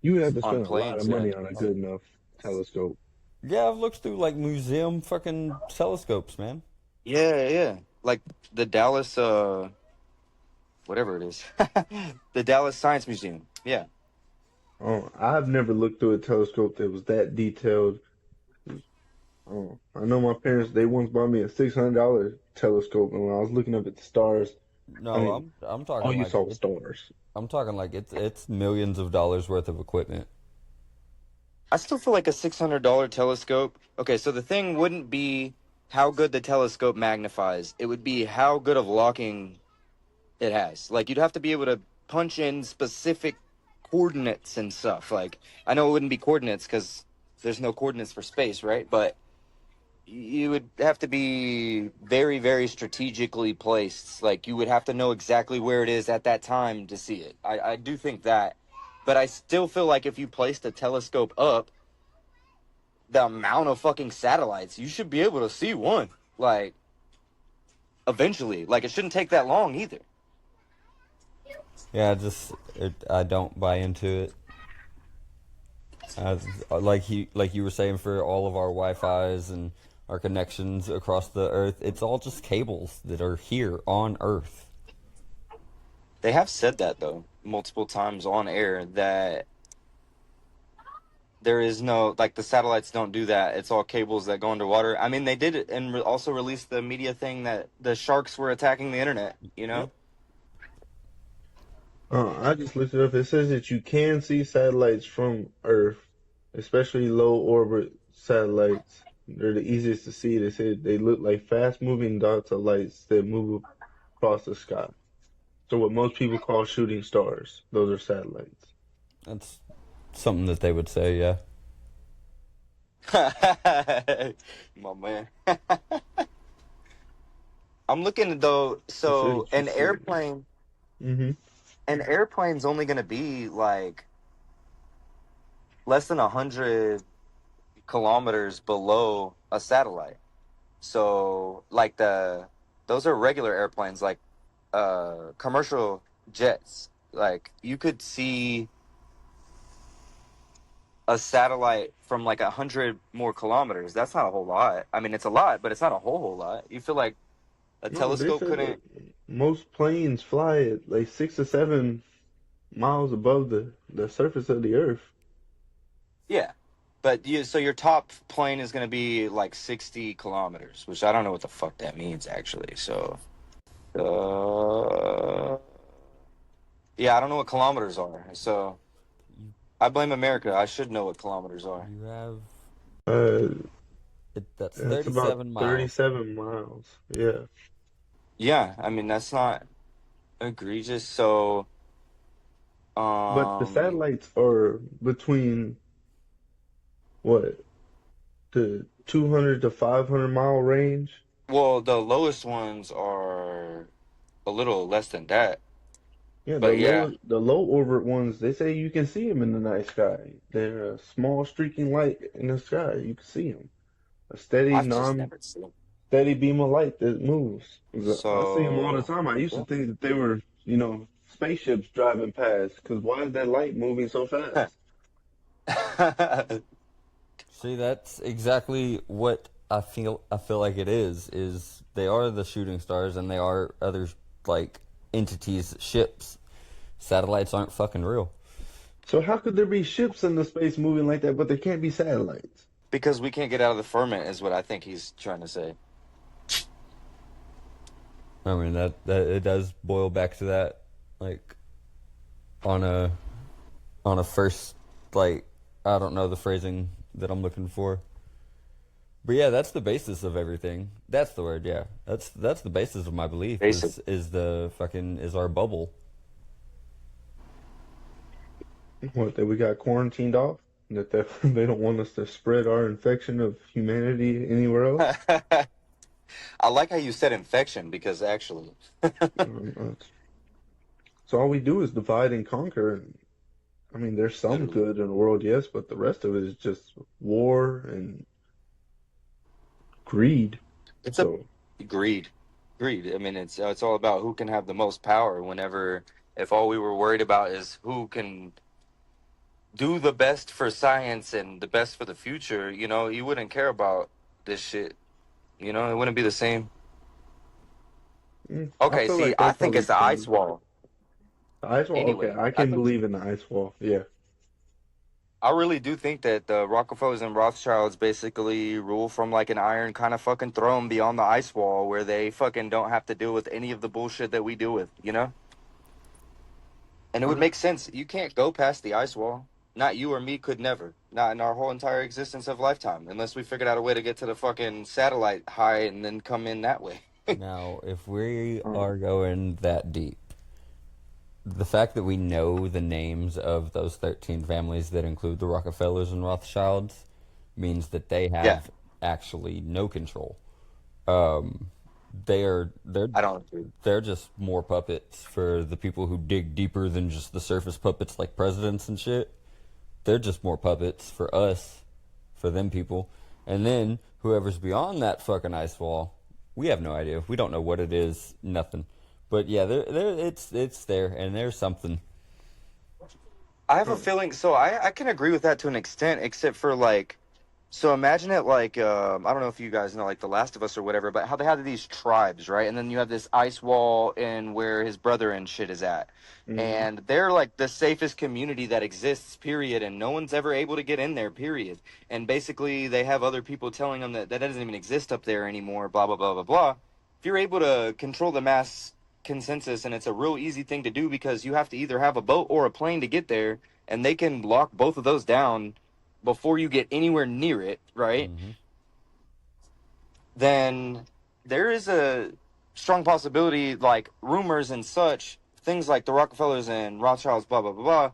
B: You would have to
E: On
B: spend a lot of
E: planes, yeah.
B: money on a good enough telescope.
D: Yeah, I've looked through like museum fucking telescopes, man.
E: Yeah, yeah. Like the Dallas whatever it is. The Dallas Science Museum. Yeah.
B: Oh, I've never looked through a telescope that was that detailed. Oh, I know my parents, they once bought me a $600 telescope, and when I was looking up at the stars, I
D: No,
B: mean,
D: I'm
B: all
D: talking
B: you
D: like
B: saw was stars.
D: I'm talking like it's millions of dollars worth of equipment.
E: I still feel like a $600 telescope. Okay, so the thing wouldn't be how good the telescope magnifies. It would be how good of locking it has. Like you'd have to be able to punch in specific coordinates and stuff. Like I know it wouldn't be coordinates because there's no coordinates for space, right? But you would have to be very, very strategically placed. Like you would have to know exactly where it is at that time to see it. I do think that. But I still feel like if you placed a telescope up, the amount of fucking satellites, you should be able to see one. Like eventually. Like it shouldn't take that long either.
D: Yeah, I don't buy into it. Like you were saying for all of our Wi-Fi's and our connections across the Earth, it's all just cables that are here on Earth.
E: They have said that though multiple times on air that there is no like the satellites don't do that. It's all cables that go underwater. I mean, they did it and also released the media thing that the sharks were attacking the internet. You know?
D: Yep.
B: I just looked it up. It says that you can see satellites from Earth, especially low orbit satellites. They're the easiest to see. They said they look like fast moving dots of lights that move across the sky. So what most people call shooting stars, those are satellites.
D: That's something that they would say, yeah.
E: My man. I'm looking though.
B: It says
E: So
B: that you can. Mm-hmm.
E: an airplane's only gonna be like less than 100 kilometers below a satellite. So like those are regular airplanes, like commercial jets. Like you could see a satellite from like 100 more kilometers. That's not a whole lot. I mean, it's a lot, but it's not a whole lot. You feel like a
B: No, they
E: telescope
B: said
E: couldn't?
B: that most planes fly at like 6 to 7 miles above the surface of the Earth.
E: Yeah, But so your top plane is going to be like 60 kilometers, which I don't know what the fuck that means actually. So, uh, yeah, I don't know what kilometers are. So I blame America. I should know what kilometers are.
D: You have
B: Uh,
D: that's
B: it's about
D: 37 miles.
B: 37 miles. Yeah.
E: Yeah, I mean that's not egregious. So,
B: But the
E: um,
B: satellites are between what, the 200 to 500 mile range?
E: well, the lowest ones are a little less than that.
B: Yeah,
E: But yeah,
B: the low orbit ones, they say you can see them in the night sky. They're a small streaking light in the sky. You can see them. A steady,
E: I've just never seen.
B: steady beam of light that moves. I see them all the
E: So,
B: time. I used to think that they were, spaceships driving past. Because why is that light moving so fast?
D: See, that's exactly what I feel like it is they are the shooting stars and they are other like entities, ships. Satellites aren't fucking real.
B: So how could there be ships in the space moving like that, but there can't be satellites?
E: because we can't get out of the firmament is what I think he's trying to say.
D: I mean that it does boil back to that, like on a first, like, I don't know the phrasing that I'm looking for. But yeah, that's the basis of everything. That's the word, yeah. That's the basis of my belief
E: Basic.
D: is our bubble.
B: What, that we got quarantined off? That they don't want us to spread our infection of humanity anywhere else?
E: I like how you said infection because actually,
B: It's- So all we do is divide and conquer. And I mean, there's some
E: literally,
B: good in the world, yes, but the rest of it is just war and greed.
E: it's a
B: So,
E: greed. Greed. I mean, it's all about who can have the most power. Whenever, if all we were worried about is who can do the best for science and the best for the future, you wouldn't care about this shit. It wouldn't be the same.
B: I
E: Okay,
B: feel
E: see,
B: like
E: I
B: that'll
E: think
B: probably
E: it's the ice
B: change.
E: wall.
B: The ice wall, okay,
E: Anyway,
B: I
E: I
B: can
E: think
B: believe in the ice wall. Yeah.
E: I really do think that the Rockefellers and Rothschilds basically rule from like an iron kind of fucking throne beyond the ice wall where they fucking don't have to deal with any of the bullshit that we deal with? And it would
B: I,
E: make sense. You can't go past the ice wall. Not you or me could never. Not in our whole entire existence of lifetime, unless we figured out a way to get to the fucking satellite high and then come in that way.
D: Now, if we
B: uh,
D: are going that deep, the fact that we know the names of those 13 families that include the Rockefellers and Rothschilds means that they
E: Yeah,
D: have actually no control. Um, they're
E: I don't agree.
D: they're just more puppets for the people who dig deeper than just the surface puppets like presidents and shit. They're just more puppets for us, for them people. And then whoever's beyond that fucking ice wall, we have no idea. We don't know what it is, nothing. But yeah, it's there, and there's something.
E: I have a feeling, so I can agree with that to an extent, except for like, so imagine it like, I don't know if you guys know like The Last of Us or whatever, but how they have these tribes, right? And then you have this ice wall in where his brother and shit is at.
B: hmm
E: And they're like the safest community that exists, period. And no one's ever able to get in there, period. And basically, they have other people telling them that that doesn't even exist up there anymore, blah, blah, blah, blah, blah. If you're able to control the mass consensus, and it's a real easy thing to do because you have to either have a boat or a plane to get there, and they can lock both of those down before you get anywhere near it, right?
D: Hmm.
E: Then there is a strong possibility, like rumors and such, things like the Rockefellers and Rothschilds, blah, blah, blah, blah.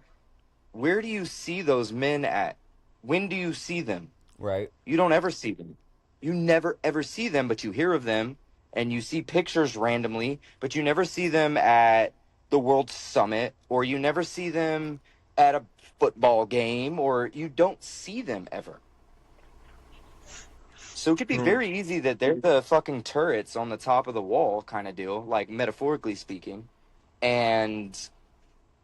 E: Where do you see those men at? When do you see them?
D: Right.
E: You don't ever see them. You never ever see them, but you hear of them and you see pictures randomly, but you never see them at the World Summit or you never see them at a football game or you don't see them ever. So it could be very easy that they're the fucking turrets on the top of the wall kind of deal, like metaphorically speaking. And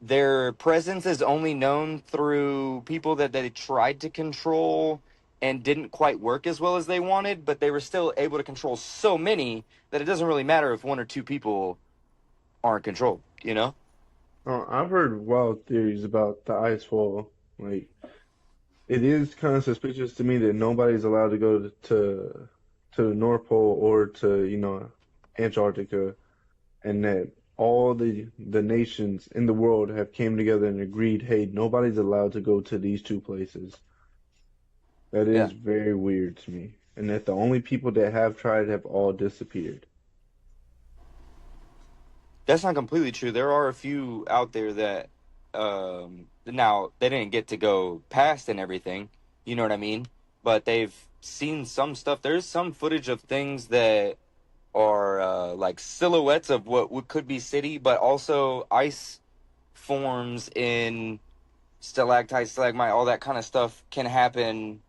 E: their presence is only known through people that they tried to control and didn't quite work as well as they wanted, but they were still able to control so many that it doesn't really matter if one or two people aren't controlled?
B: I've heard wild theories about the ice wall. Like, It is kind of suspicious to me that nobody's allowed to go to the North Pole or to, Antarctica, and that all the nations in the world have came together and agreed, hey, nobody's allowed to go to these two places. That
E: Yeah.
B: is very weird to me. And that the only people that have tried have all disappeared.
E: That's not completely true. There are a few out there that now they didn't get to go past and everything, you know what I mean? But they've seen some stuff. There's some footage of things that are like silhouettes of what could be city, but also ice forms in stalactite, stalagmite, all that kind of stuff can happen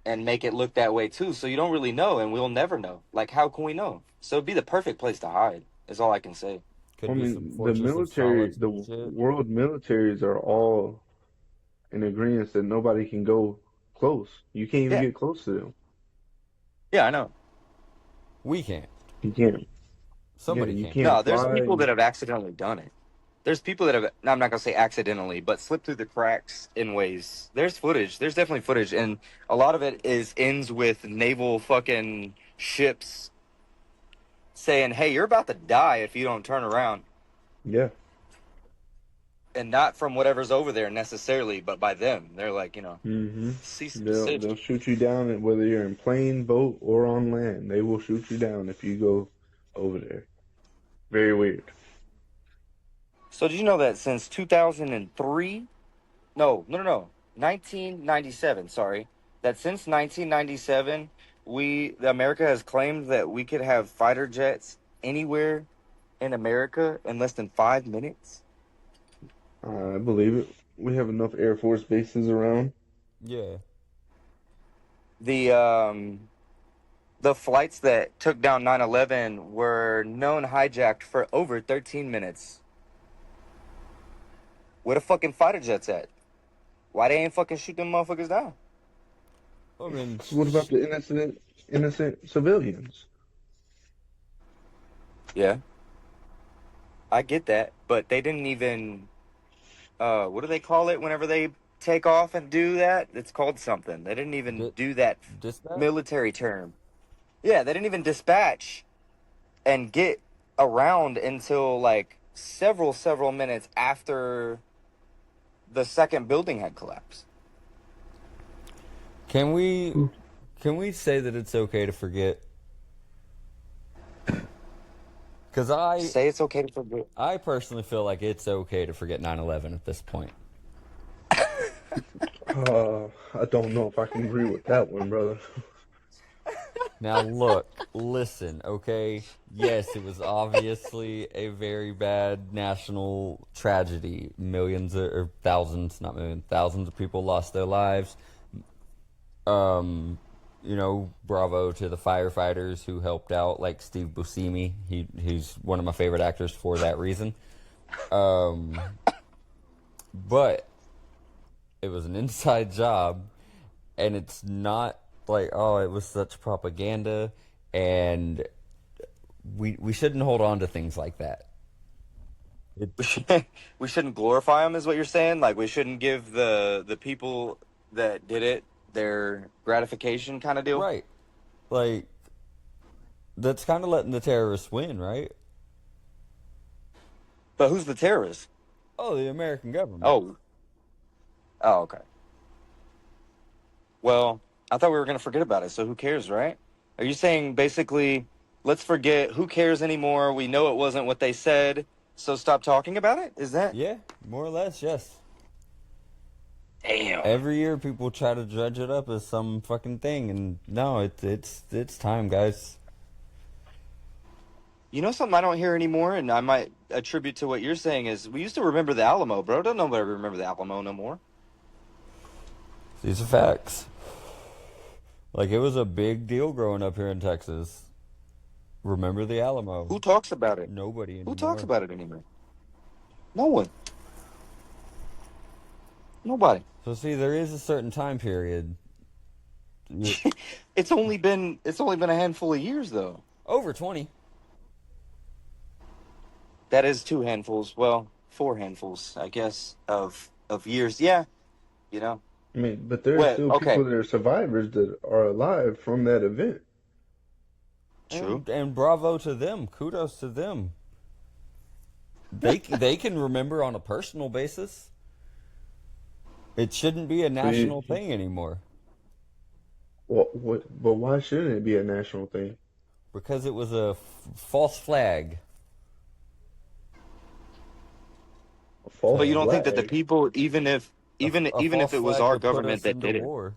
E: and make it look that way too. So you don't really know, and we'll never know. Like, how can we know? So it'd be the perfect place to hide, is all I can say.
B: I
D: Could be some
B: mean, the
D: fortress of
B: military,
D: solids
B: the
D: and shit.
B: world militaries are all in agreement that nobody can go close. You can't even
E: Yeah,
B: get close to them.
E: yeah, I know.
D: We can't.
B: You can't. Yeah,
D: Somebody
B: you
D: can.
B: can't
E: No, there's
B: fly.
E: people that have accidentally done it. There's people that have, no, I'm not gonna say accidentally, but slipped through the cracks in ways. There's footage. There's definitely footage, and a lot of it is ends with naval fucking ships saying, "Hey, you're about to die if you don't turn around,"
B: Yeah.
E: and not from whatever's over there necessarily, but by them. They're like,
B: hmm
E: cease and
B: They'll
E: desist.
B: shoot you down, and whether you're in plane, boat, or on land, they will shoot you down if you go over there. Very weird.
E: So did you know that since 2003? No, 1997. Sorry, that since 1997, America has claimed that we could have fighter jets anywhere in America in less than 5 minutes.
B: I believe it. We have enough Air Force bases around.
D: Yeah.
E: The flights that took down 9/11 were known hijacked for over 13 minutes. Where the fucking fighter jets at? Why they ain't fucking shoot them motherfuckers down?
D: I mean,
B: What about the innocent civilians?
E: Yeah, I get that, but they didn't even what do they call it whenever they take off and do that? It's called something. They didn't even
D: di-
E: do that
D: dispatch?
E: military term. Yeah, they didn't even dispatch and get around until like several minutes after the second building had collapsed.
D: Can we say that it's okay to forget? Because
E: Say it's okay to forget.
D: I personally feel like it's okay to forget 9/11 at this point.
B: I don't know if I can agree with that one, brother.
D: Now look, listen, okay? Yes, it was obviously a very bad national tragedy. Millions or thousands, not millions, thousands of people lost their lives. Um, bravo to the firefighters who helped out, like Steve Buscemi. He's one of my favorite actors for that reason. Um, but it was an inside job, and it's not like, oh, it was such propaganda, and we shouldn't hold on to things like that.
E: We shouldn't glorify them, is what you're saying. Like we shouldn't give the people that did it their gratification, kind of deal.
D: Right. Like, that's kind of letting the terrorists win, right?
E: But who's the terrorist?
D: Oh, the American government.
E: Oh, oh, okay. Well, I thought we were gonna forget about it. So who cares, right? Are you saying basically, let's forget? Who cares anymore? We know it wasn't what they said, so stop talking about it. Is that?
D: Yeah, more or less, yes.
E: Damn.
D: Every year people try to dredge it up as some fucking thing, and no, it's time, guys.
E: You know something I don't hear anymore, and I might attribute to what you're saying is we used to remember the Alamo, bro. Don't nobody remember the Alamo no more.
D: These are facts. Like, it was a big deal growing up here in Texas. Remember the Alamo?
E: Who talks about it?
D: Nobody
E: Who talks
D: anymore.
E: about it anymore? No one. Nobody.
D: So see, there is a certain time period.
E: It's only been a handful of years though.
D: Over 20.
E: That is two handfuls. Well, four handfuls, I guess, of years. Yeah, you know.
B: I mean, but there are
E: Well,
B: still
E: okay,
B: people that are survivors that are alive from that event.
E: true.
D: And bravo to them. Kudos to them. They can remember on a personal basis. It shouldn't be a
B: So
D: national thing anymore
B: but why shouldn't it be a national thing?
D: because it was a false flag.
B: A
E: But
B: false
E: you don't think that the
B: flag?
E: people,
D: A
E: even if
D: false
E: it was
D: flag
E: our
D: to put
E: government
D: us
E: that
D: into
E: did it,
D: war.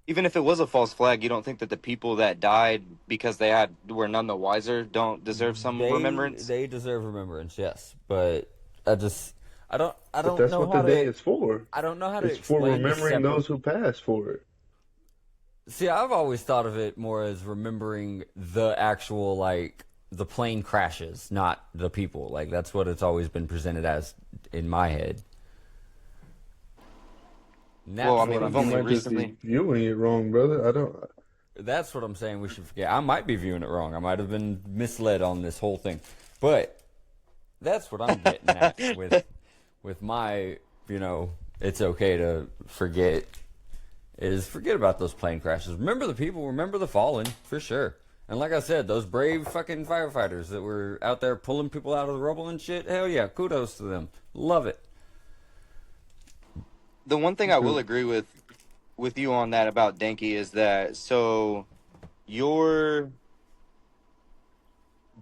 E: even if it was a false flag, you don't think that the people that died because they had were none the wiser don't deserve some remembrance?
D: They deserve remembrance, yes, but I just I
B: But
D: don't
B: that's
D: know
B: what the
D: how
B: day
D: to
B: is for.
D: I don't know how to
B: It's for
D: explain the
B: remembering
D: separate.
B: those who passed for it.
D: See, I've always thought of it more as remembering the actual like the plane crashes, not the people. Like that's what it's always been presented as in my head. And
E: Well, I
D: that's
E: mean,
D: what
B: Well,
E: we've
D: I'm
B: you
E: only
B: might
D: saying.
B: just be
E: recently.
B: viewing it wrong, brother. I don't.
D: That's what I'm saying we should forget. I might be viewing it wrong. I might have been misled on this whole thing. But that's what I'm getting at with my, it's okay to forget is forget about those plane crashes. Remember the people, remember the fallen, for sure. And like I said, those brave fucking firefighters that were out there pulling people out of the rubble and shit, hell yeah, kudos to them. Love it.
E: The one thing I will agree with you on that about Danky is that so your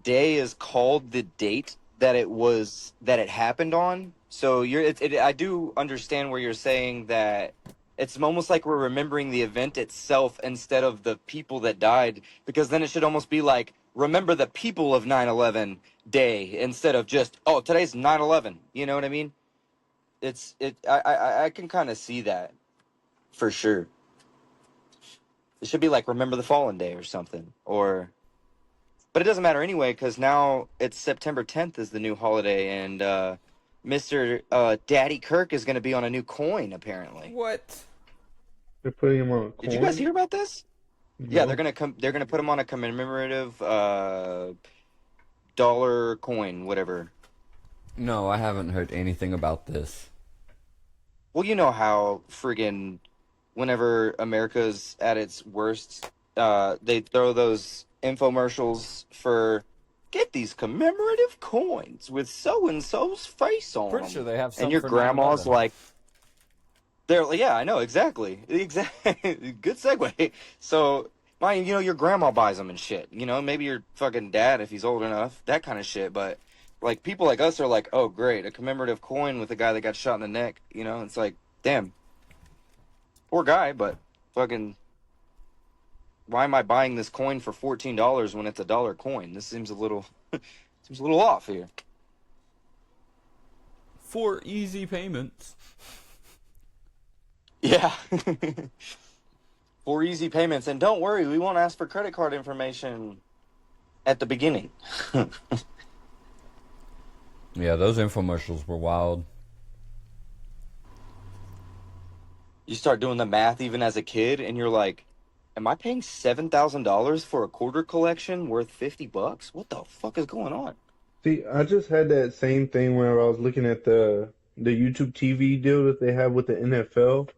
E: day is called the date that it happened on. So I do understand where you're saying that it's almost like we're remembering the event itself instead of the people that died, because then it should almost be like remember the people of 9/11 day instead of just today's 9/11. You know what I mean? I can kind of see that for sure. It should be like remember the fallen day or something, or but it doesn't matter anyway because now it's September 10th is the new holiday, and Mr. Daddy Kirk is going to be on a new coin apparently.
D: What?
B: They're putting him on a
E: Did you guys
B: coin?
E: hear about this? Yeah,
B: No.
E: they're gonna put him on a commemorative dollar coin, whatever.
D: No, I haven't heard anything about this.
E: Well, you know how friggin' whenever America's at its worst, they throw those infomercials for get these commemorative coins with so and so's face on
D: Pretty sure
E: them,
D: they have
E: and
D: some
E: your
D: for
E: grandma's
D: 9/11.
E: like, they're like, yeah, I know exactly, good segue. So, your grandma buys them and shit. Maybe your fucking dad if he's old enough, that kind of shit. But like people like us are like, oh great, a commemorative coin with a guy that got shot in the neck. It's like, damn, poor guy, but fucking, why am I buying this coin for $14 when it's a dollar coin? This seems a little, seems a little off here.
D: For easy payments.
E: Yeah. For easy payments, and don't worry, we won't ask for credit card information at the beginning.
D: Yeah, those infomercials were wild.
E: You start doing the math even as a kid, and you're like, am I paying $7,000 for a quarter collection worth $50? What the fuck is going on?
B: See, I just had that same thing whenever I was looking at the YouTube TV deal that they have with the NFL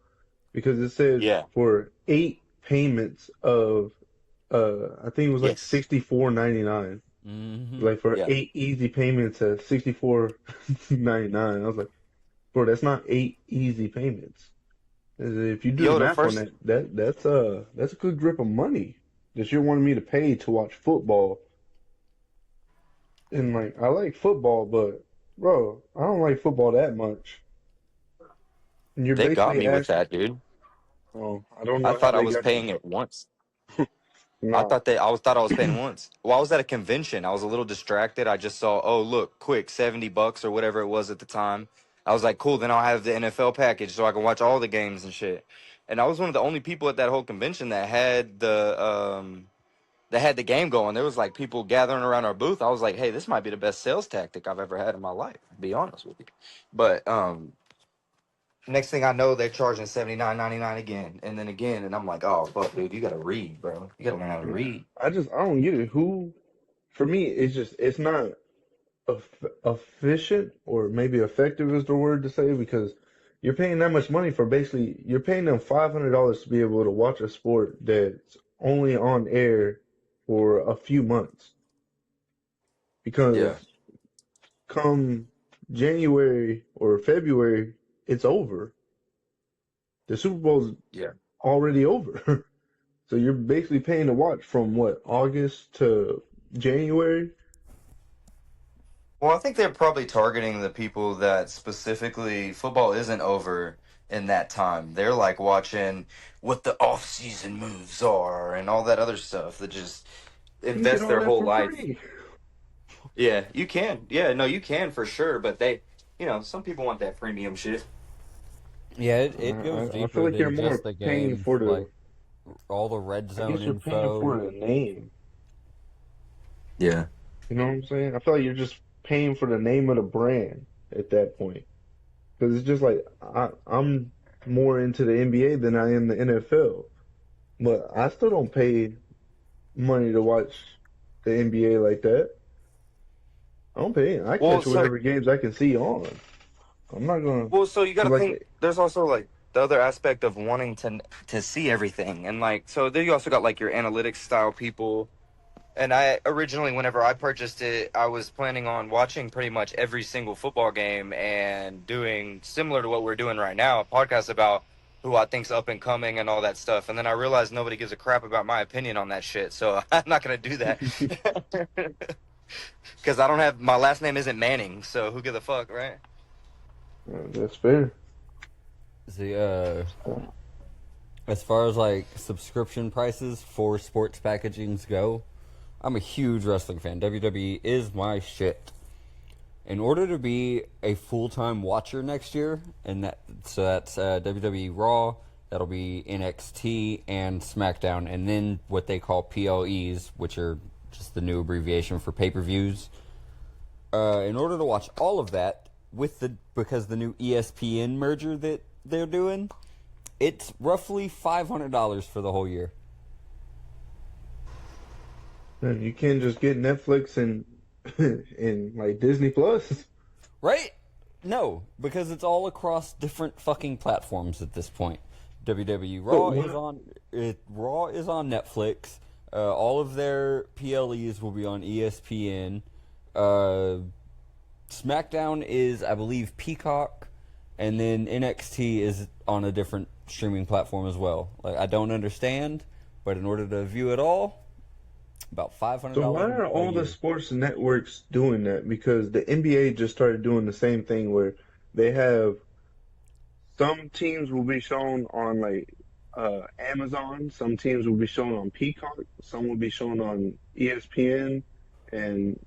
B: because it says
E: Yeah.
B: for 8 payments of I think it was like
E: Yes.
B: 64.99.
D: Mm-hmm.
B: Like for
E: Yeah.
B: 8 easy payments at 64.99. I was like, bro, that's not 8 easy payments. If you do the
E: Yo, the
B: math on
E: first
B: that's a good grip of money that you're wanting me to pay to watch football. And like I like football, but bro, I don't like football that much. And you're
E: they got
B: basically
E: me with
B: asking,
E: that, dude.
B: oh, I don't
E: I
B: know how
E: thought I
B: they
E: was
B: got you.
E: paying it once. I
B: Nah,
E: thought they I was thought I was paying once. Well, I was at a convention. I was a little distracted. I just saw, oh look, quick, $70 or whatever it was at the time. I was like, cool, then I'll have the NFL package so I can watch all the games and shit. And I was one of the only people at that whole convention that had the game going. There was like people gathering around our booth. I was like, hey, this might be the best sales tactic I've ever had in my life, to be honest with you. But next thing I know, they're charging $79.99 again, and then again, and I'm like, oh fuck, dude, you gotta read, bro. You gotta learn how to read.
B: I don't get it. For me, it's not efficient or maybe effective is the word to say because you're paying that much money for basically you're paying them $500 to be able to watch a sport that's only on air for a few months
E: Yeah.
B: because come January or February, it's over. The Super Bowl's
E: Yeah.
B: already over. So you're basically paying to watch from what, August to January?
E: Well, I think they're probably targeting the people that specifically football isn't over in that time. They're like watching what the off-season moves are and all that other stuff that just
B: You can get
E: invest
B: all
E: their
B: that
E: whole
B: for
E: life.
B: free.
E: Yeah, you can. Yeah, no, you can for sure, but some people want that premium shit.
D: Yeah,
B: I,
D: it goes
B: I feel
D: deeper
B: like you're
D: than
B: more
D: just the
B: paying
D: games,
B: for
D: like
B: the,
D: all the red
B: I
D: zone
B: guess you're paying
D: info.
B: for the name.
E: Yeah.
B: You know what I'm saying? I feel like you're just paying for the name of the brand at that point. Because it's just like I'm more into the NBA than I am the NFL. But I still don't pay money to watch the NBA like that. I don't pay. I
E: Well,
B: catch
E: so
B: whatever games I can see on. I'm not gonna,
E: you got
B: cause
E: to
B: like,
E: think there's also like the other aspect of wanting to see everything. And like so then you also got like your analytics style people. And I originally, whenever I purchased it, I was planning on watching pretty much every single football game and doing similar to what we're doing right now, a podcast about who I think's up and coming and all that stuff. And then I realized nobody gives a crap about my opinion on that shit, so I'm not gonna do that because I don't have my last name isn't Manning, so who gives a fuck, right?
B: that's fair.
D: The as far as like subscription prices for sports packagings go, I'm a huge wrestling fan. WWE is my shit. In order to be a full-time watcher next year, and that's WWE Raw, that'll be NXT and SmackDown, and then what they call PLEs, which are just the new abbreviation for pay-per-views. In order to watch all of that, because the new ESPN merger that they're doing, it's roughly $500 for the whole year.
B: Man, you can't just get Netflix and and like Disney Plus.
D: Right? No, because it's all across different fucking platforms at this point. WWE
B: But
D: Raw is
B: what?
D: on Raw is on Netflix. All of their PLEs will be on ESPN. Uh, SmackDown is, I believe, Peacock, and then NXT is on a different streaming platform as well. Like I don't understand, but in order to view it all, about five hundred
B: So why
D: dollars
B: are
D: a
B: all the
D: year.
B: sports networks doing that? Because the NBA just started doing the same thing where they have some teams will be shown on like Amazon, some teams will be shown on Peacock, some will be shown on ESPN, and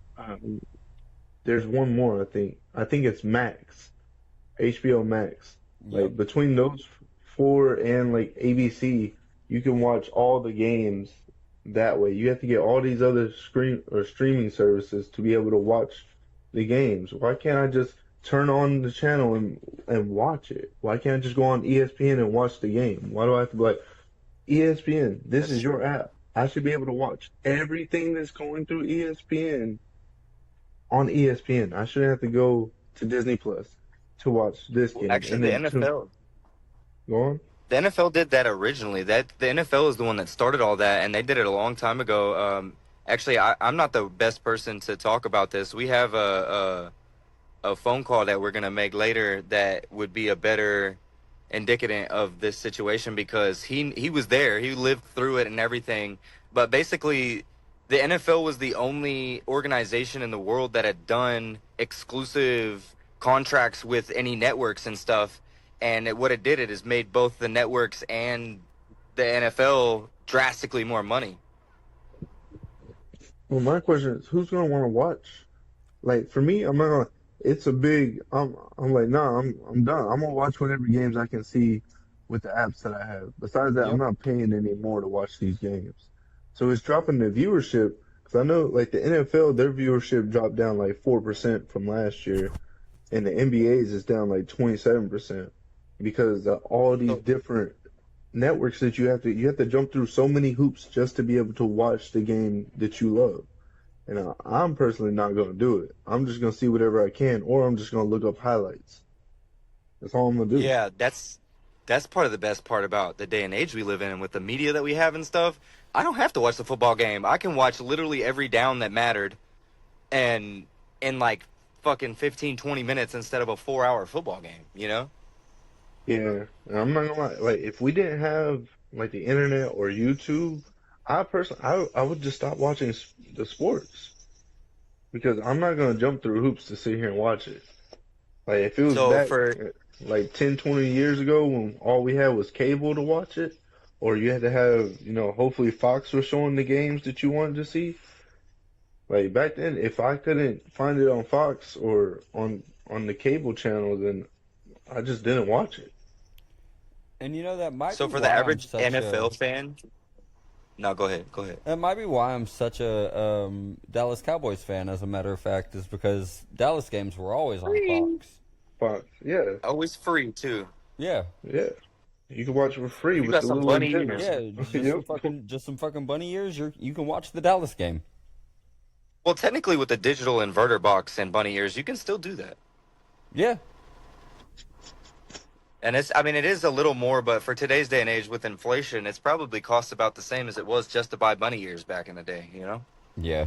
B: there's one more I think. I think it's Max, HBO Max.
D: Yep.
B: Like between those four and like ABC, you can watch all the games that way. You have to get all these other screen or streaming services to be able to watch the games. Why can't I just turn on the channel and watch it? Why can't I just go on ESPN and watch the game? Why do I have to be like ESPN? This
E: That's
B: is your
E: true.
B: app. I should be able to watch everything that's going through ESPN on ESPN. I shouldn't have to go to Disney Plus to watch this
E: Well,
B: game
E: actually,
B: and then to go on.
E: The NFL did that originally. That the NFL is the one that started all that, and they did it a long time ago. Actually, I'm not the best person to talk about this. We have a phone call that we're gonna make later that would be a better indicative of this situation because he was there, he lived through it and everything. But basically, the NFL was the only organization in the world that had done exclusive contracts with any networks and stuff. And what it did, it has made both the networks and the NFL drastically more money.
B: Well, my question is, who's gonna want to watch? Like for me, I'm not gonna. It's a big. I'm like, nah. I'm done. I'm gonna watch whatever games I can see with the apps that I have. Besides that, I'm
D: Yep.
B: not paying any more to watch these games. So it's dropping the viewership because I know like the NFL, their viewership dropped down like 4% from last year, and the NBA's is down like 27% because of all these
E: So
B: different networks that you have to jump through so many hoops just to be able to watch the game that you love. And I'm personally not going to do it. I'm just going to see whatever I can, or I'm just going to look up highlights. That's all I'm gonna do.
E: Yeah, that's part of the best part about the day and age we live in, and with the media that we have and stuff. I don't have to watch the football game. I can watch literally every down that mattered, and in like fucking 15, 20 minutes instead of a 4 hour football game. You know?
B: Yeah, and I'm not gonna lie. Like, if we didn't have like the internet or YouTube, I would just stop watching the sports because I'm not gonna jump through hoops to sit here and watch it. Like, if it was
E: So
B: back
E: for
B: like 10, 20 years ago when all we had was cable to watch it, or you had to have, hopefully Fox was showing the games that you wanted to see. Like back then, if I couldn't find it on Fox or on the cable channel, then I just didn't watch it.
D: And that might
E: so
D: be
E: for the
D: why I'm
E: average
D: such a
E: NFL fan, no, go ahead, go ahead.
D: that might be why I'm such a Dallas Cowboys fan. As a matter of fact, is because Dallas games were always on
E: Free,
D: Fox.
B: Fox, yeah,
E: always free too.
D: Yeah,
B: yeah. You can watch it for free
E: If you
B: with
E: got
B: the
E: some
B: little
E: bunny
B: antenna.
E: ears,
D: yeah,
B: Yep.
D: just some fucking bunny ears. You can watch the Dallas game.
E: well, technically with the digital inverter box and bunny ears, you can still do that.
D: Yeah,
E: And I mean, it is a little more, but for today's day and age with inflation, it's probably costs about the same as it was just to buy bunny ears back in the day, you know?
D: yeah.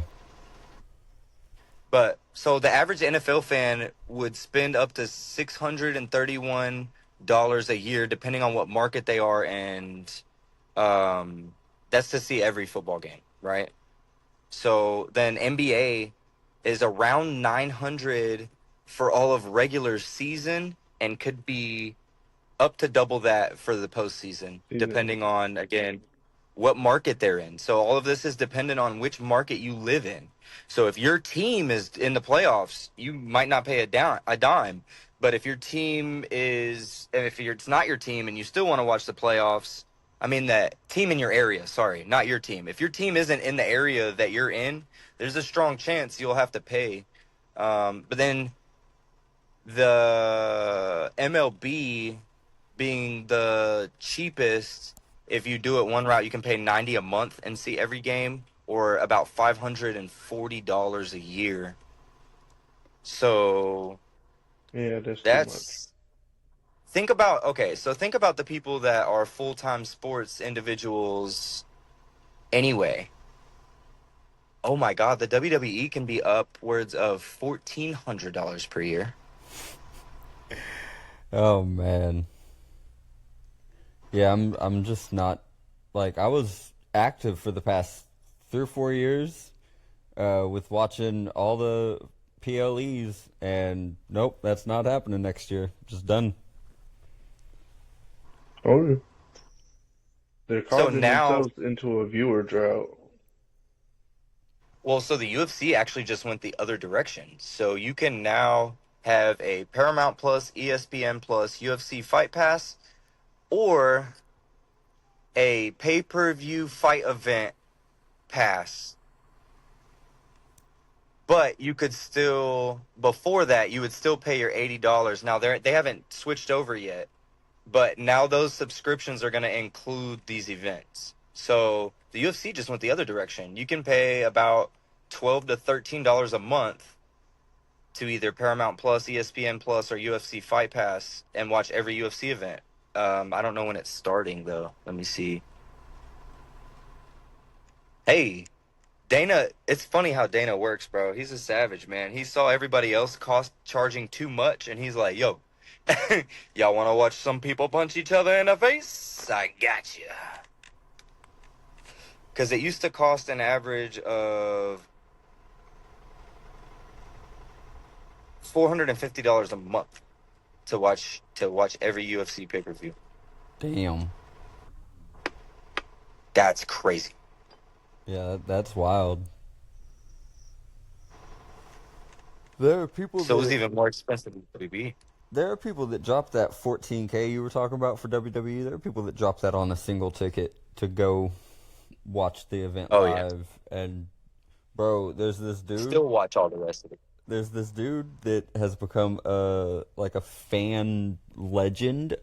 E: But so the average NFL fan would spend up to $631 a year, depending on what market they are, and that's to see every football game, right? So then NBA is around 900 for all of regular season, and could be up to double that for the postseason,
B: Season.
E: depending on, again, what market they're in. So all of this is dependent on which market you live in. So if your team is in the playoffs, you might not pay a dime. But if your team is, and if it's not your team and you still want to watch the playoffs, I mean that team in your area, sorry, not your team. If your team isn't in the area that you're in, there's a strong chance you'll have to pay. But then the MLB being the cheapest, if you do it one route, you can pay 90 a month and see every game, or about $540 a year. So
B: Yeah, that's too much.
E: that's think about the people that are full-time sports individuals anyway. Oh my God, the WWE can be upwards of $1,400 per year.
D: Oh man. Yeah, I'm just not like I was active for the past 3 or 4 years, with watching all the PLEs, and nope, that's not happening next year. Just done.
B: Oh, yeah. They're
E: So
B: causing
E: now,
B: themselves into a viewer drought.
E: well, so the UFC actually just went the other direction. So you can now have a Paramount Plus, ESPN Plus, UFC Fight Pass, or a pay-per-view fight event pass. But you could still, before that, you would still pay your $80. Now they haven't switched over yet, but now those subscriptions are going to include these events. So the UFC just went the other direction. You can pay about $12 to $13 a month to either Paramount Plus, ESPN Plus, or UFC Fight Pass and watch every UFC event. I don't know when it's starting though. Let me see. Hey, Dana, it's funny how Dana works, bro. He's a savage, man. He saw everybody else charging too much, and he's like, "Yo, y'all want to watch some people punch each other in the face? I got you." Because it used to cost an average of $450 a month to watch every UFC pay-per-view.
D: Damn.
E: That's crazy.
D: Yeah, that's wild. There are people
E: So it was
D: that
E: even more expensive than WB.
D: there are people that drop that 14K you were talking about for WWE. There are people that drop that on a single ticket to go watch the event
E: Oh yeah.
D: live. And bro, there's this dude.
E: Still watch all the rest of it.
D: There's this dude that has become like a fan legend.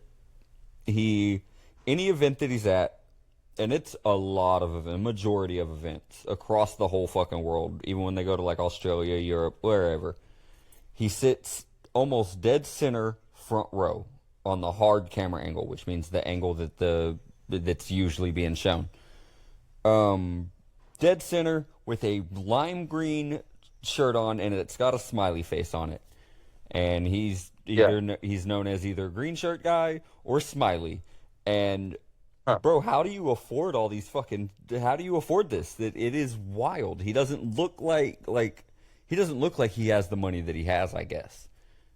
D: Any event that he's at, and it's a lot of events, majority of events across the whole fucking world, even when they go to like Australia, Europe, wherever. He sits almost dead center front row on the hard camera angle, which means the angle that's usually being shown. Dead center with a lime green shirt on, and it's got a smiley face on it. And
E: Yeah.
D: he's known as either green shirt guy or Smiley. And
E: Huh.
D: bro, how do you afford all these fucking? How do you afford this? That it is wild. He doesn't look like he doesn't look like he has the money that he has. I guess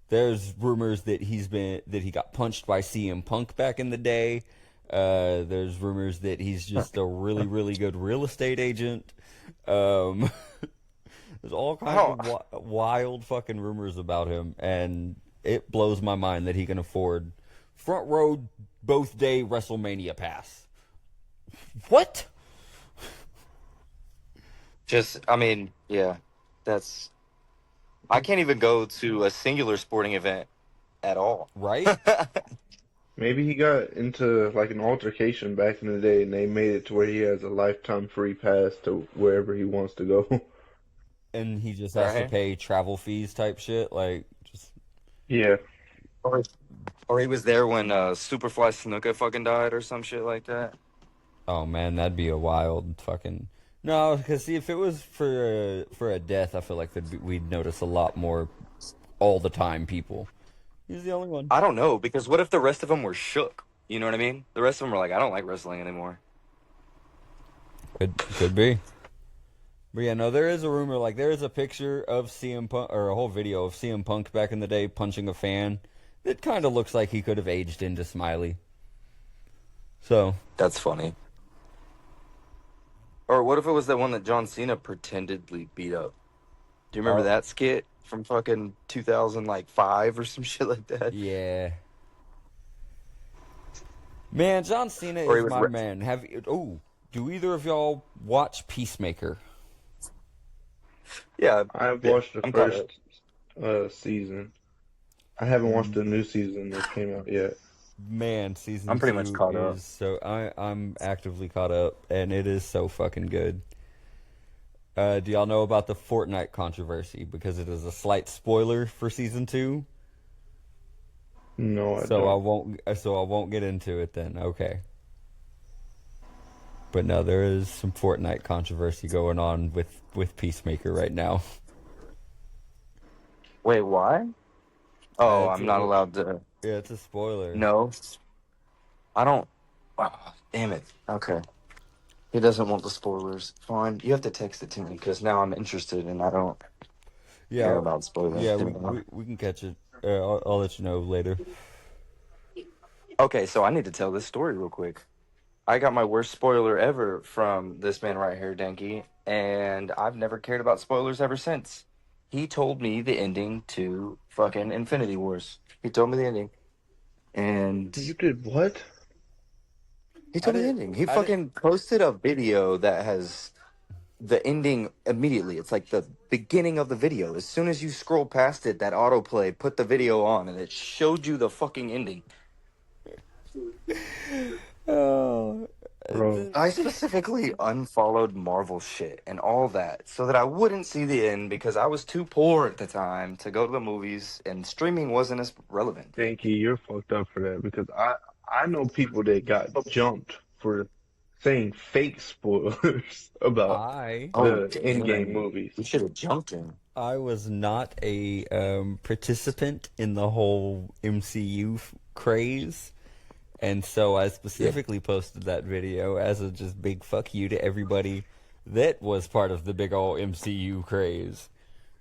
D: there's rumors that he got punched by CM Punk back in the day. There's rumors that he's just a really good real estate agent. Um, There's all kinds
E: Oh,
D: of wild fucking rumors about him, and it blows my mind that he can afford front row both day WrestleMania pass. What?
E: I mean, yeah, that's. I can't even go to a singular sporting event at all.
D: Right?
B: Maybe he got into like an altercation back in the day, and they made it to where he has a lifetime free pass to wherever he wants to go.
D: And he just has to
E: Right?
D: pay travel fees type shit. Like, just
B: Yeah.
E: Or, or he was there when Superfly Snuka fucking died or some shit like that.
D: oh man, that'd be a wild fucking. No, because see, if it was for a death, I feel like we'd notice a lot more all the time. People. He's the only one.
E: I don't know, because what if the rest of them were shook? You know what I mean? The rest of them were like, I don't like wrestling anymore.
D: Could be. But yeah, no, there is a rumor, like there is a picture of CM Punk, or a whole video of CM Punk back in the day punching a fan. It kind of looks like he could have aged into Smiley. So,
E: That's funny. Or what if it was the one that John Cena pretendedly beat up? Do you remember
D: uh,
E: that skit from fucking 2005 or some shit like that?
D: yeah. Man, John Cena
E: Or he
D: is
E: was
D: my man. Do either of y'all watch Peacemaker?
B: I
E: yeah,
B: have
E: yeah,
B: watched the
E: I'm caught up.
B: first season. I haven't watched the new season that came out yet.
D: Man, season
E: I'm pretty much
D: 2
E: caught up.
D: is so I'm actively caught up, and it is so fucking good. Do y'all know about the Fortnite controversy? Because it is a slight spoiler for season 2.
B: No, I
D: So
B: don't.
D: I won't get into it then. Okay. But no, there is some Fortnite controversy going on with Peacemaker right now.
E: Wait, why? Oh,
D: It's
E: I'm not
D: a,
E: allowed to
D: yeah, it's a spoiler.
E: know. I don't. Oh, damn it. Okay. He doesn't want the spoilers. Fine. You have to text it to me because now I'm interested and I don't care
D: Yeah,
E: about spoilers
D: yeah,
E: anymore.
D: we can catch it. I'll let you know later.
E: Okay, so I need to tell this story real quick. I got my worst spoiler ever from this man right here, Danky, and I've never cared about spoilers ever since. He told me the ending to fucking Infinity Wars. He told me the ending. And
B: You did what?
E: he
D: I
E: told me the
D: did.
E: ending. He
D: I did.
E: fucking posted a video that has the ending immediately. It's like the beginning of the video. As soon as you scroll past it, that autoplay put the video on and it showed you the fucking ending.
D: Oh,
B: Bro,
E: I specifically unfollowed Marvel shit and all that so that I wouldn't see the end because I was too poor at the time to go to the movies and streaming wasn't as relevant.
B: Danky, you're fucked up for that because I know people that got jumped for saying fake spoilers about
D: I
E: Oh,
B: the in-game
E: damn.
B: movies.
E: We should have jumped him.
D: I was not a participant in the whole MCU craze. And so I
E: Yeah.
D: specifically posted that video as a just big fuck you to everybody that was part of the big old MCU craze.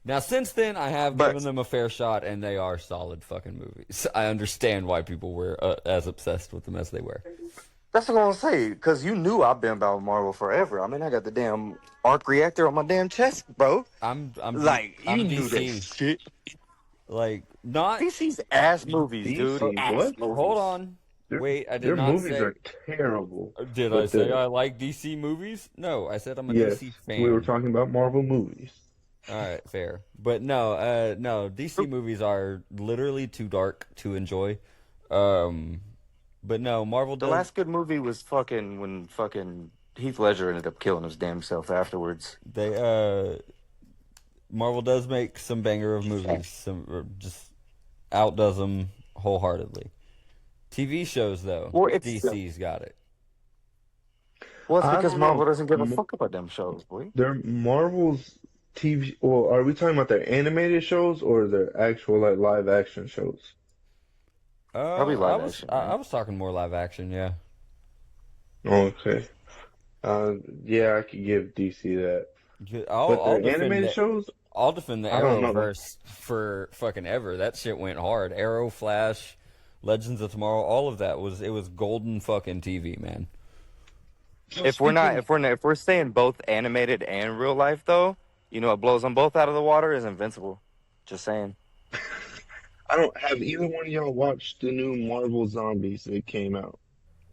D: Now, since then, I have
E: But
D: given them a fair shot, and they are solid fucking movies. I understand why people were as obsessed with them as they were.
E: that's what I'm gonna say, because you knew I've been about Marvel forever. I mean, I got the damn arc reactor on my damn chest, bro. Like, you
D: I'm
E: knew that
D: DC.
E: shit.
D: Like, not.
E: DC's ass movies, dude.
B: DC,
E: Ass
B: what?
D: Hold
E: movies.
D: on. Wait, I did
B: Their
D: not
B: movies
D: say.
B: are terrible.
D: Did I
B: But
D: say I like DC movies? No, I said I'm a
B: yes,
D: DC
B: we were
D: fan.
B: talking about Marvel movies.
D: All right, fair. But no, DC movies are literally too dark to enjoy. Um, but no, Marvel
E: The
D: does.
E: last good movie was fucking when fucking Heath Ledger ended up killing his damn self afterwards.
D: They Marvel does make some banger of movies. Some just outdoes them wholeheartedly. TV shows though,
E: Well, it's
D: DC's got it.
B: I
E: because
B: don't
E: Marvel
B: know.
E: doesn't give a fuck about them shows, boy.
B: They're Marvel's TV. Well, are we talking about their animated shows or their actual like live action shows?
E: Probably
D: I
E: live
D: was
E: action,
D: I
E: right?
D: was talking more live action, yeah.
B: Okay. Yeah, I could give DC that. But
D: I'll
B: their
D: defend
B: animated
D: the
B: shows,
D: I'll defend the
B: I don't know.
D: Arrowverse for fucking ever. That shit went hard. Arrow, Flash, Legends of Tomorrow, all of that was golden fucking TV, man.
B: So speaking,
E: If we're saying both animated and real life, though, you know what blows them both out of the water is Invincible. Just saying.
B: I don't have either one of y'all watched the new Marvel Zombies that came out.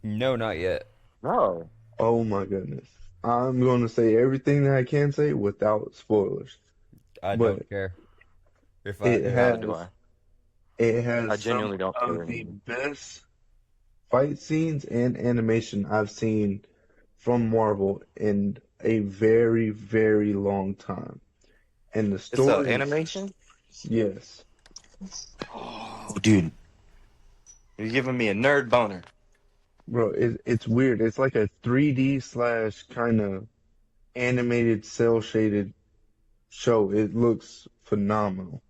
D: No, not yet.
E: No.
B: Oh my goodness. I'm going to say everything that I can say without spoilers.
D: I don't
B: But
D: care. If I
B: it
D: if
E: Neither do
B: has
E: I.
B: it
E: I
B: has some
E: genuinely don't care
B: of the
E: anymore.
B: best fight scenes and animation I've seen from Marvel in a very, very long time. And the
E: It's a
B: story is,
E: animation?
B: yes,
E: Oh, dude. You're giving me a nerd boner.
B: bro, it's weird. It's like a 3D slash kind of animated cell shaded show. It looks phenomenal.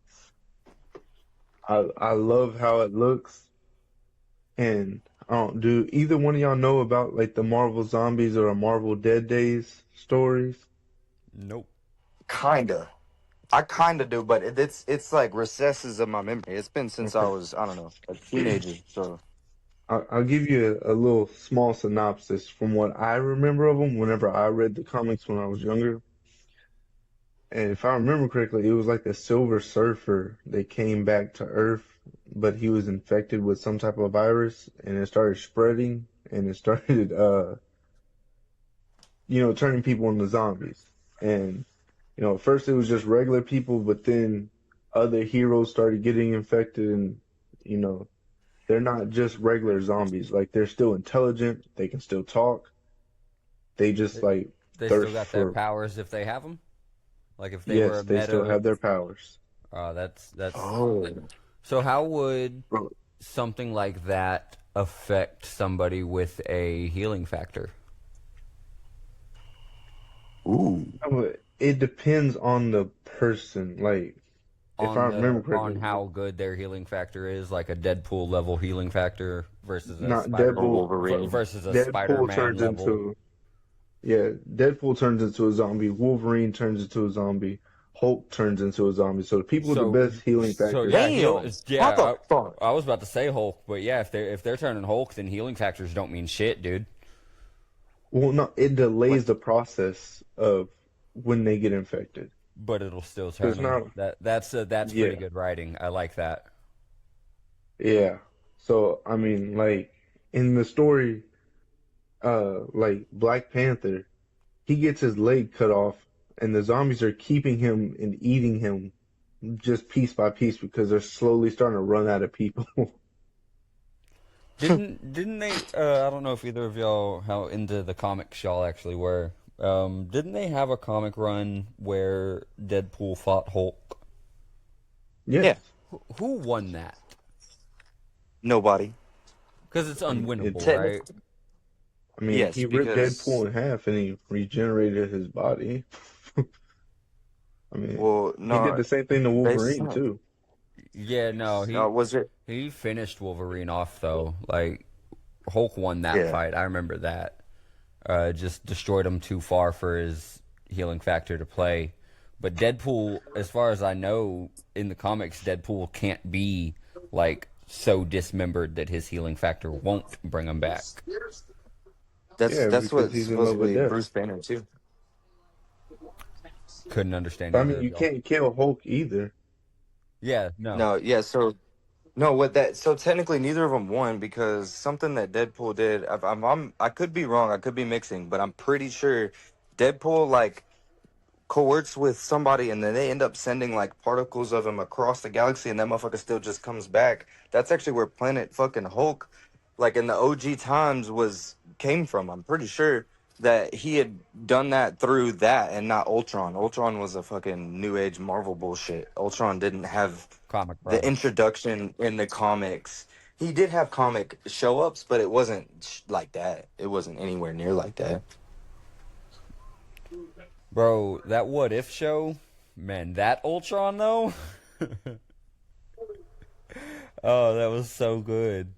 B: I love how it looks. And I don't do either one of y'all know about like the Marvel Zombies or Marvel Dead Days stories?
D: nope.
E: Kinda. I kinda do, but it's like recesses of my memory. It's been since I
B: Okay.
E: was, I don't know, a teenager. So
B: I'll give you a little small synopsis from what I remember of them whenever I read the comics when I was younger. And if I remember correctly, it was like a Silver Surfer that came back to Earth, but he was infected with some type of virus and it started spreading and it started, turning people into zombies. And, at first it was just regular people, but then other heroes started getting infected and, you know, they're not just regular zombies. Like they're still intelligent. They can still talk. They just
D: They,
B: like
D: they still
B: thirst
D: got their
B: for,
D: powers if they have them. Like if they were
B: yes,
D: a
B: they still
D: meta.
B: have their powers.
D: That's.
E: Oh.
D: So how would
B: Bro,
D: something like that affect somebody with a healing factor?
E: Ooh.
B: it depends on the person. Like, if I remember
D: On
B: correctly,
D: how good their healing factor is, like a Deadpool level healing factor versus a
B: not
E: Or
B: Deadpool.
E: Wolverine.
D: versus a
B: Deadpool
D: Spider-Man
B: turns
D: level.
B: into, yeah, Deadpool turns into a zombie. Wolverine turns into a zombie. Hulk turns into a zombie. So the people with the
D: So
B: best healing
D: so
B: factors.
D: yeah,
E: Damn. How the
D: yeah.
E: fuck?
D: I was about to say Hulk, but yeah, if they're turning Hulk, then healing factors don't mean shit, dude.
B: Well, no, it delays
E: What?
B: the process of when they get infected.
D: But it'll still
B: So
D: turn
B: it's
D: them.
B: not,
D: That's pretty
B: yeah,
D: good writing. I like that.
B: yeah. So I mean, like in the story, like Black Panther, he gets his leg cut off, and the zombies are keeping him and eating him just piece by piece because they're slowly starting to run out of people.
D: Didn't they? I don't know if either of y'all how into the comics y'all actually were. Didn't they have a comic run where Deadpool fought Hulk?
B: Yes,
E: Yeah.
D: Who won that?
E: Nobody.
D: Because it's unwinnable,
B: it's.
D: right?
E: Technically,
B: I mean,
E: yes,
B: he ripped
E: because
B: Deadpool in half and he regenerated his body. I mean,
E: well,
B: he did
E: no,
B: the same thing to
E: they
B: Wolverine
E: suck.
B: too.
D: Yeah, no, he
E: Was it?
D: he finished Wolverine off though. Like Hulk won that
E: Yeah.
D: fight. I remember that. Just destroyed him too far for his healing factor to play. But Deadpool, as far as I know, in the comics, Deadpool can't be like so dismembered that his healing factor won't bring him back.
B: Yeah,
E: That's
B: because
E: what
B: he's in love with
E: supposedly
B: death.
E: Bruce Banner too.
D: Couldn't understand
B: But I
D: either
B: mean,
D: of
B: you
D: y'all.
B: can't kill Hulk either.
D: Yeah, no.
E: No, yeah. So no, what that? So technically, neither of them won because something that Deadpool did. I could be wrong. I could be mixing, but I'm pretty sure Deadpool like coerts with somebody and then they end up sending like particles of him across the galaxy and that motherfucker still just comes back. That's actually where Planet fucking Hulk, like in the OG times, was came from. I'm pretty sure that he had done that through that and not Ultron. Ultron was a fucking new age Marvel bullshit. Ultron didn't have
D: Comic
E: the
D: product.
E: introduction in the comics He did have comic show ups, but it wasn't like that. It wasn't anywhere near like that.
D: Bro, that What If show, man, that Ultron though. Oh, that was so good.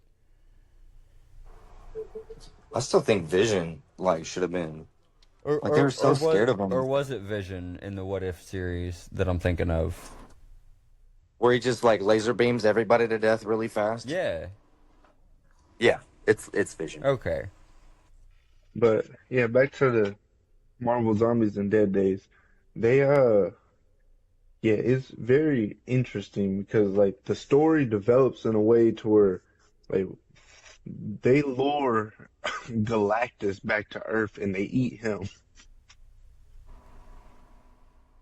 E: I still think Vision like should have been
D: Or
E: like they
D: or
E: were
D: or
E: so
D: was
E: scared of
D: or
E: him,
D: was it Vision in the What If series that I'm thinking of?
E: where he just like laser beams everybody to death really fast.
D: Yeah.
E: Yeah, it's Vision.
D: Okay.
B: But yeah, back to the Marvel Zombies and Dead Days. They yeah, it's very interesting because like the story develops in a way to where like they lure Galactus back to Earth and they eat him.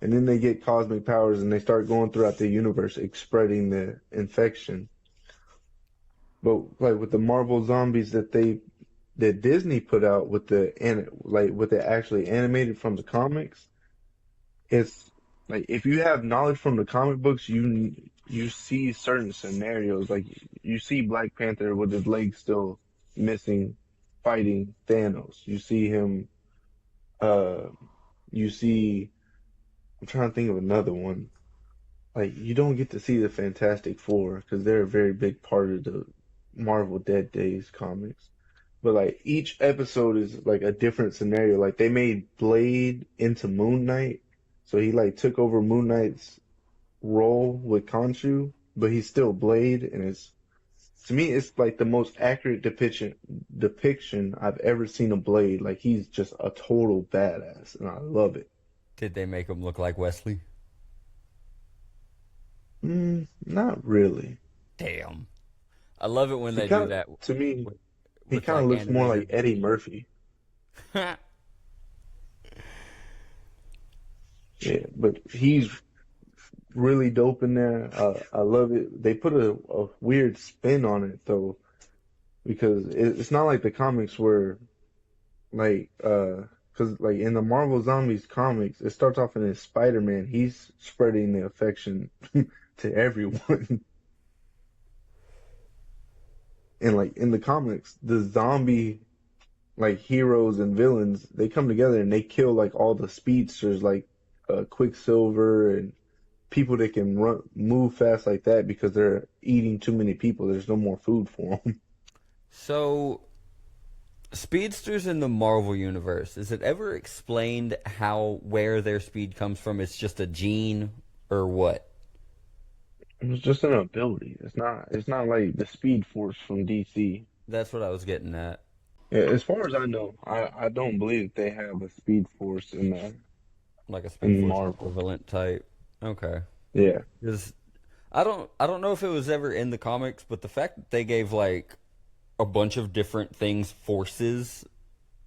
B: And then they get cosmic powers and they start going throughout the universe, spreading the infection. But like with the Marvel Zombies that Disney put out with with the actually animated from the comics, it's like if you have knowledge from the comic books, you see certain scenarios. Like you see Black Panther with his legs still missing, fighting Thanos. You see him. Uh, you see. I'm trying to think of another one. Like you don't get to see the Fantastic Four because they're a very big part of the Marvel Dead Days comics. But like each episode is like a different scenario. Like they made Blade into Moon Knight, so he like took over Moon Knight's role with Khonshu, but he's still Blade, and it's to me it's like the most accurate depiction I've ever seen of Blade. Like he's just a total badass, and I love it.
D: Did they make him look like Wesley?
B: Not really.
D: Damn. I love it when
B: He
D: they do
B: kind
D: that
B: of, to me,
D: with,
B: he
D: with
B: kind of
D: like
B: looks more like
D: animated.
B: Eddie Murphy. Yeah, but he's really dope in there. I love it. They put a weird spin on it though, because it's not like the comics were like, because like in the Marvel Zombies comics, it starts off in his Spider-Man. He's spreading the affection to everyone. And like in the comics, the zombie like heroes and villains, they come together and they kill like all the speedsters like Quicksilver and people that can move fast like that because they're eating too many people. There's no more food for them.
D: So, speedsters in the Marvel universe, is it ever explained where their speed comes from? It's just a gene or what?
B: It's just an ability. It's not like the Speed Force from DC.
D: That's what I was getting at.
B: Yeah, as far as I know, I don't believe they have a Speed Force
D: Like a Speed
B: in
D: Force
B: Marvel.
D: equivalent type. Okay.
B: Yeah.
D: Because I don't know if it was ever in the comics, but the fact that they gave like a bunch of different things forces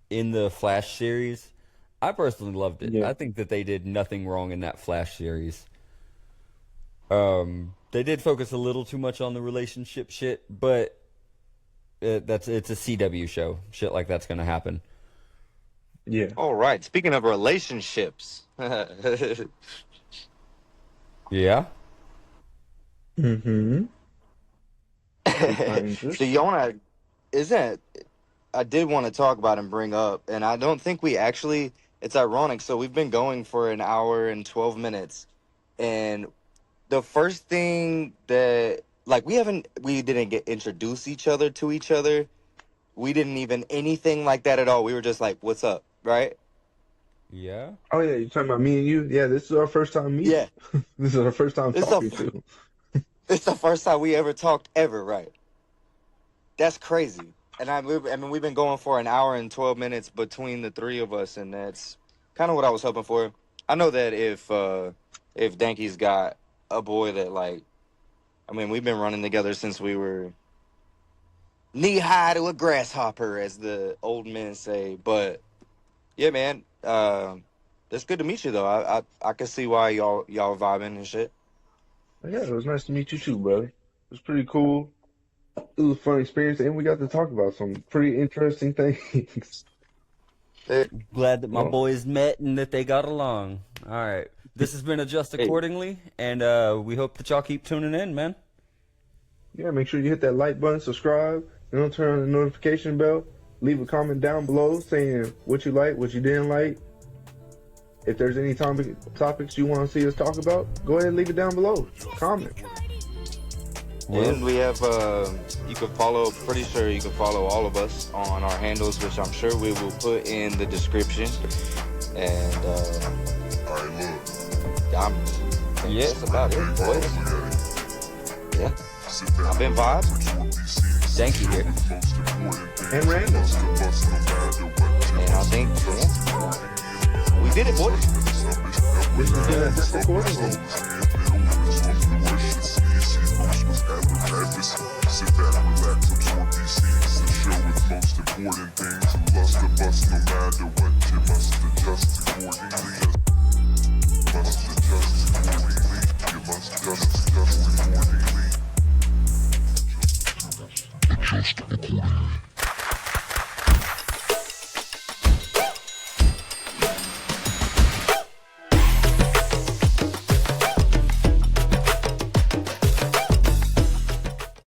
D: in the Flash series, I personally loved it.
B: Yeah.
D: I think that they did nothing wrong in that Flash series. They did focus a little too much on the relationship shit, but it's a CW show. Shit like that's gonna happen.
B: Yeah.
E: All right. Speaking of relationships,
D: Yeah.
B: Mm-hmm.
E: so you wanna isn't I did want to talk about and bring up, and I don't think we actually. It's ironic. So we've been going for an hour and 12 minutes, and the first thing that like we didn't get introduce each other to each other. We didn't even anything like that at all. We were just like, "What's up?" Right?
D: Yeah.
B: Oh yeah, you're talking about me and you? Yeah, this is our first time meeting.
E: Yeah.
B: This is our first time
E: It's
B: talking
E: the
B: to.
E: it's the first time we ever talked ever. Right? That's crazy. And I mean, we've been going for an hour and 12 minutes between the three of us, and that's kind of what I was hoping for. I know that if Danky's got a boy that like, I mean, we've been running together since we were knee high to a grasshopper, as the old men say. But yeah, man, it's good to meet you though. I can see why y'all vibing and shit.
B: Yeah, it was nice to meet you too, brother. It was pretty cool. It was a fun experience, and we got to talk about some pretty interesting things.
E: Hey,
D: Glad that my
B: Well,
D: boys met and that they got along. All right. This has been Adjust
E: hey,
D: Accordingly, and we hope that y'all keep tuning in, man.
B: Yeah, make sure you hit that like button, subscribe, turn on the notification bell. Leave a comment down below saying what you like, what you didn't like. If there's any topics you want to see us talk about, go ahead and leave it down below. Comment.
E: And we have, you can follow, pretty sure you can follow all of us on our handles, which I'm sure we will put in the description. And,
D: Yeah.
E: that's about it, boys. Yeah. I've been Vibe.
D: Danky here.
B: And Randall.
E: And I think, we did it, boys.
B: This has been a just recording.
G: Sit back, relax, absorb these scenes. The show with most important things. You lust or bust, no matter what, you must adjust accordingly. You must adjust accordingly. You must adjust accordingly. Adjust accordingly.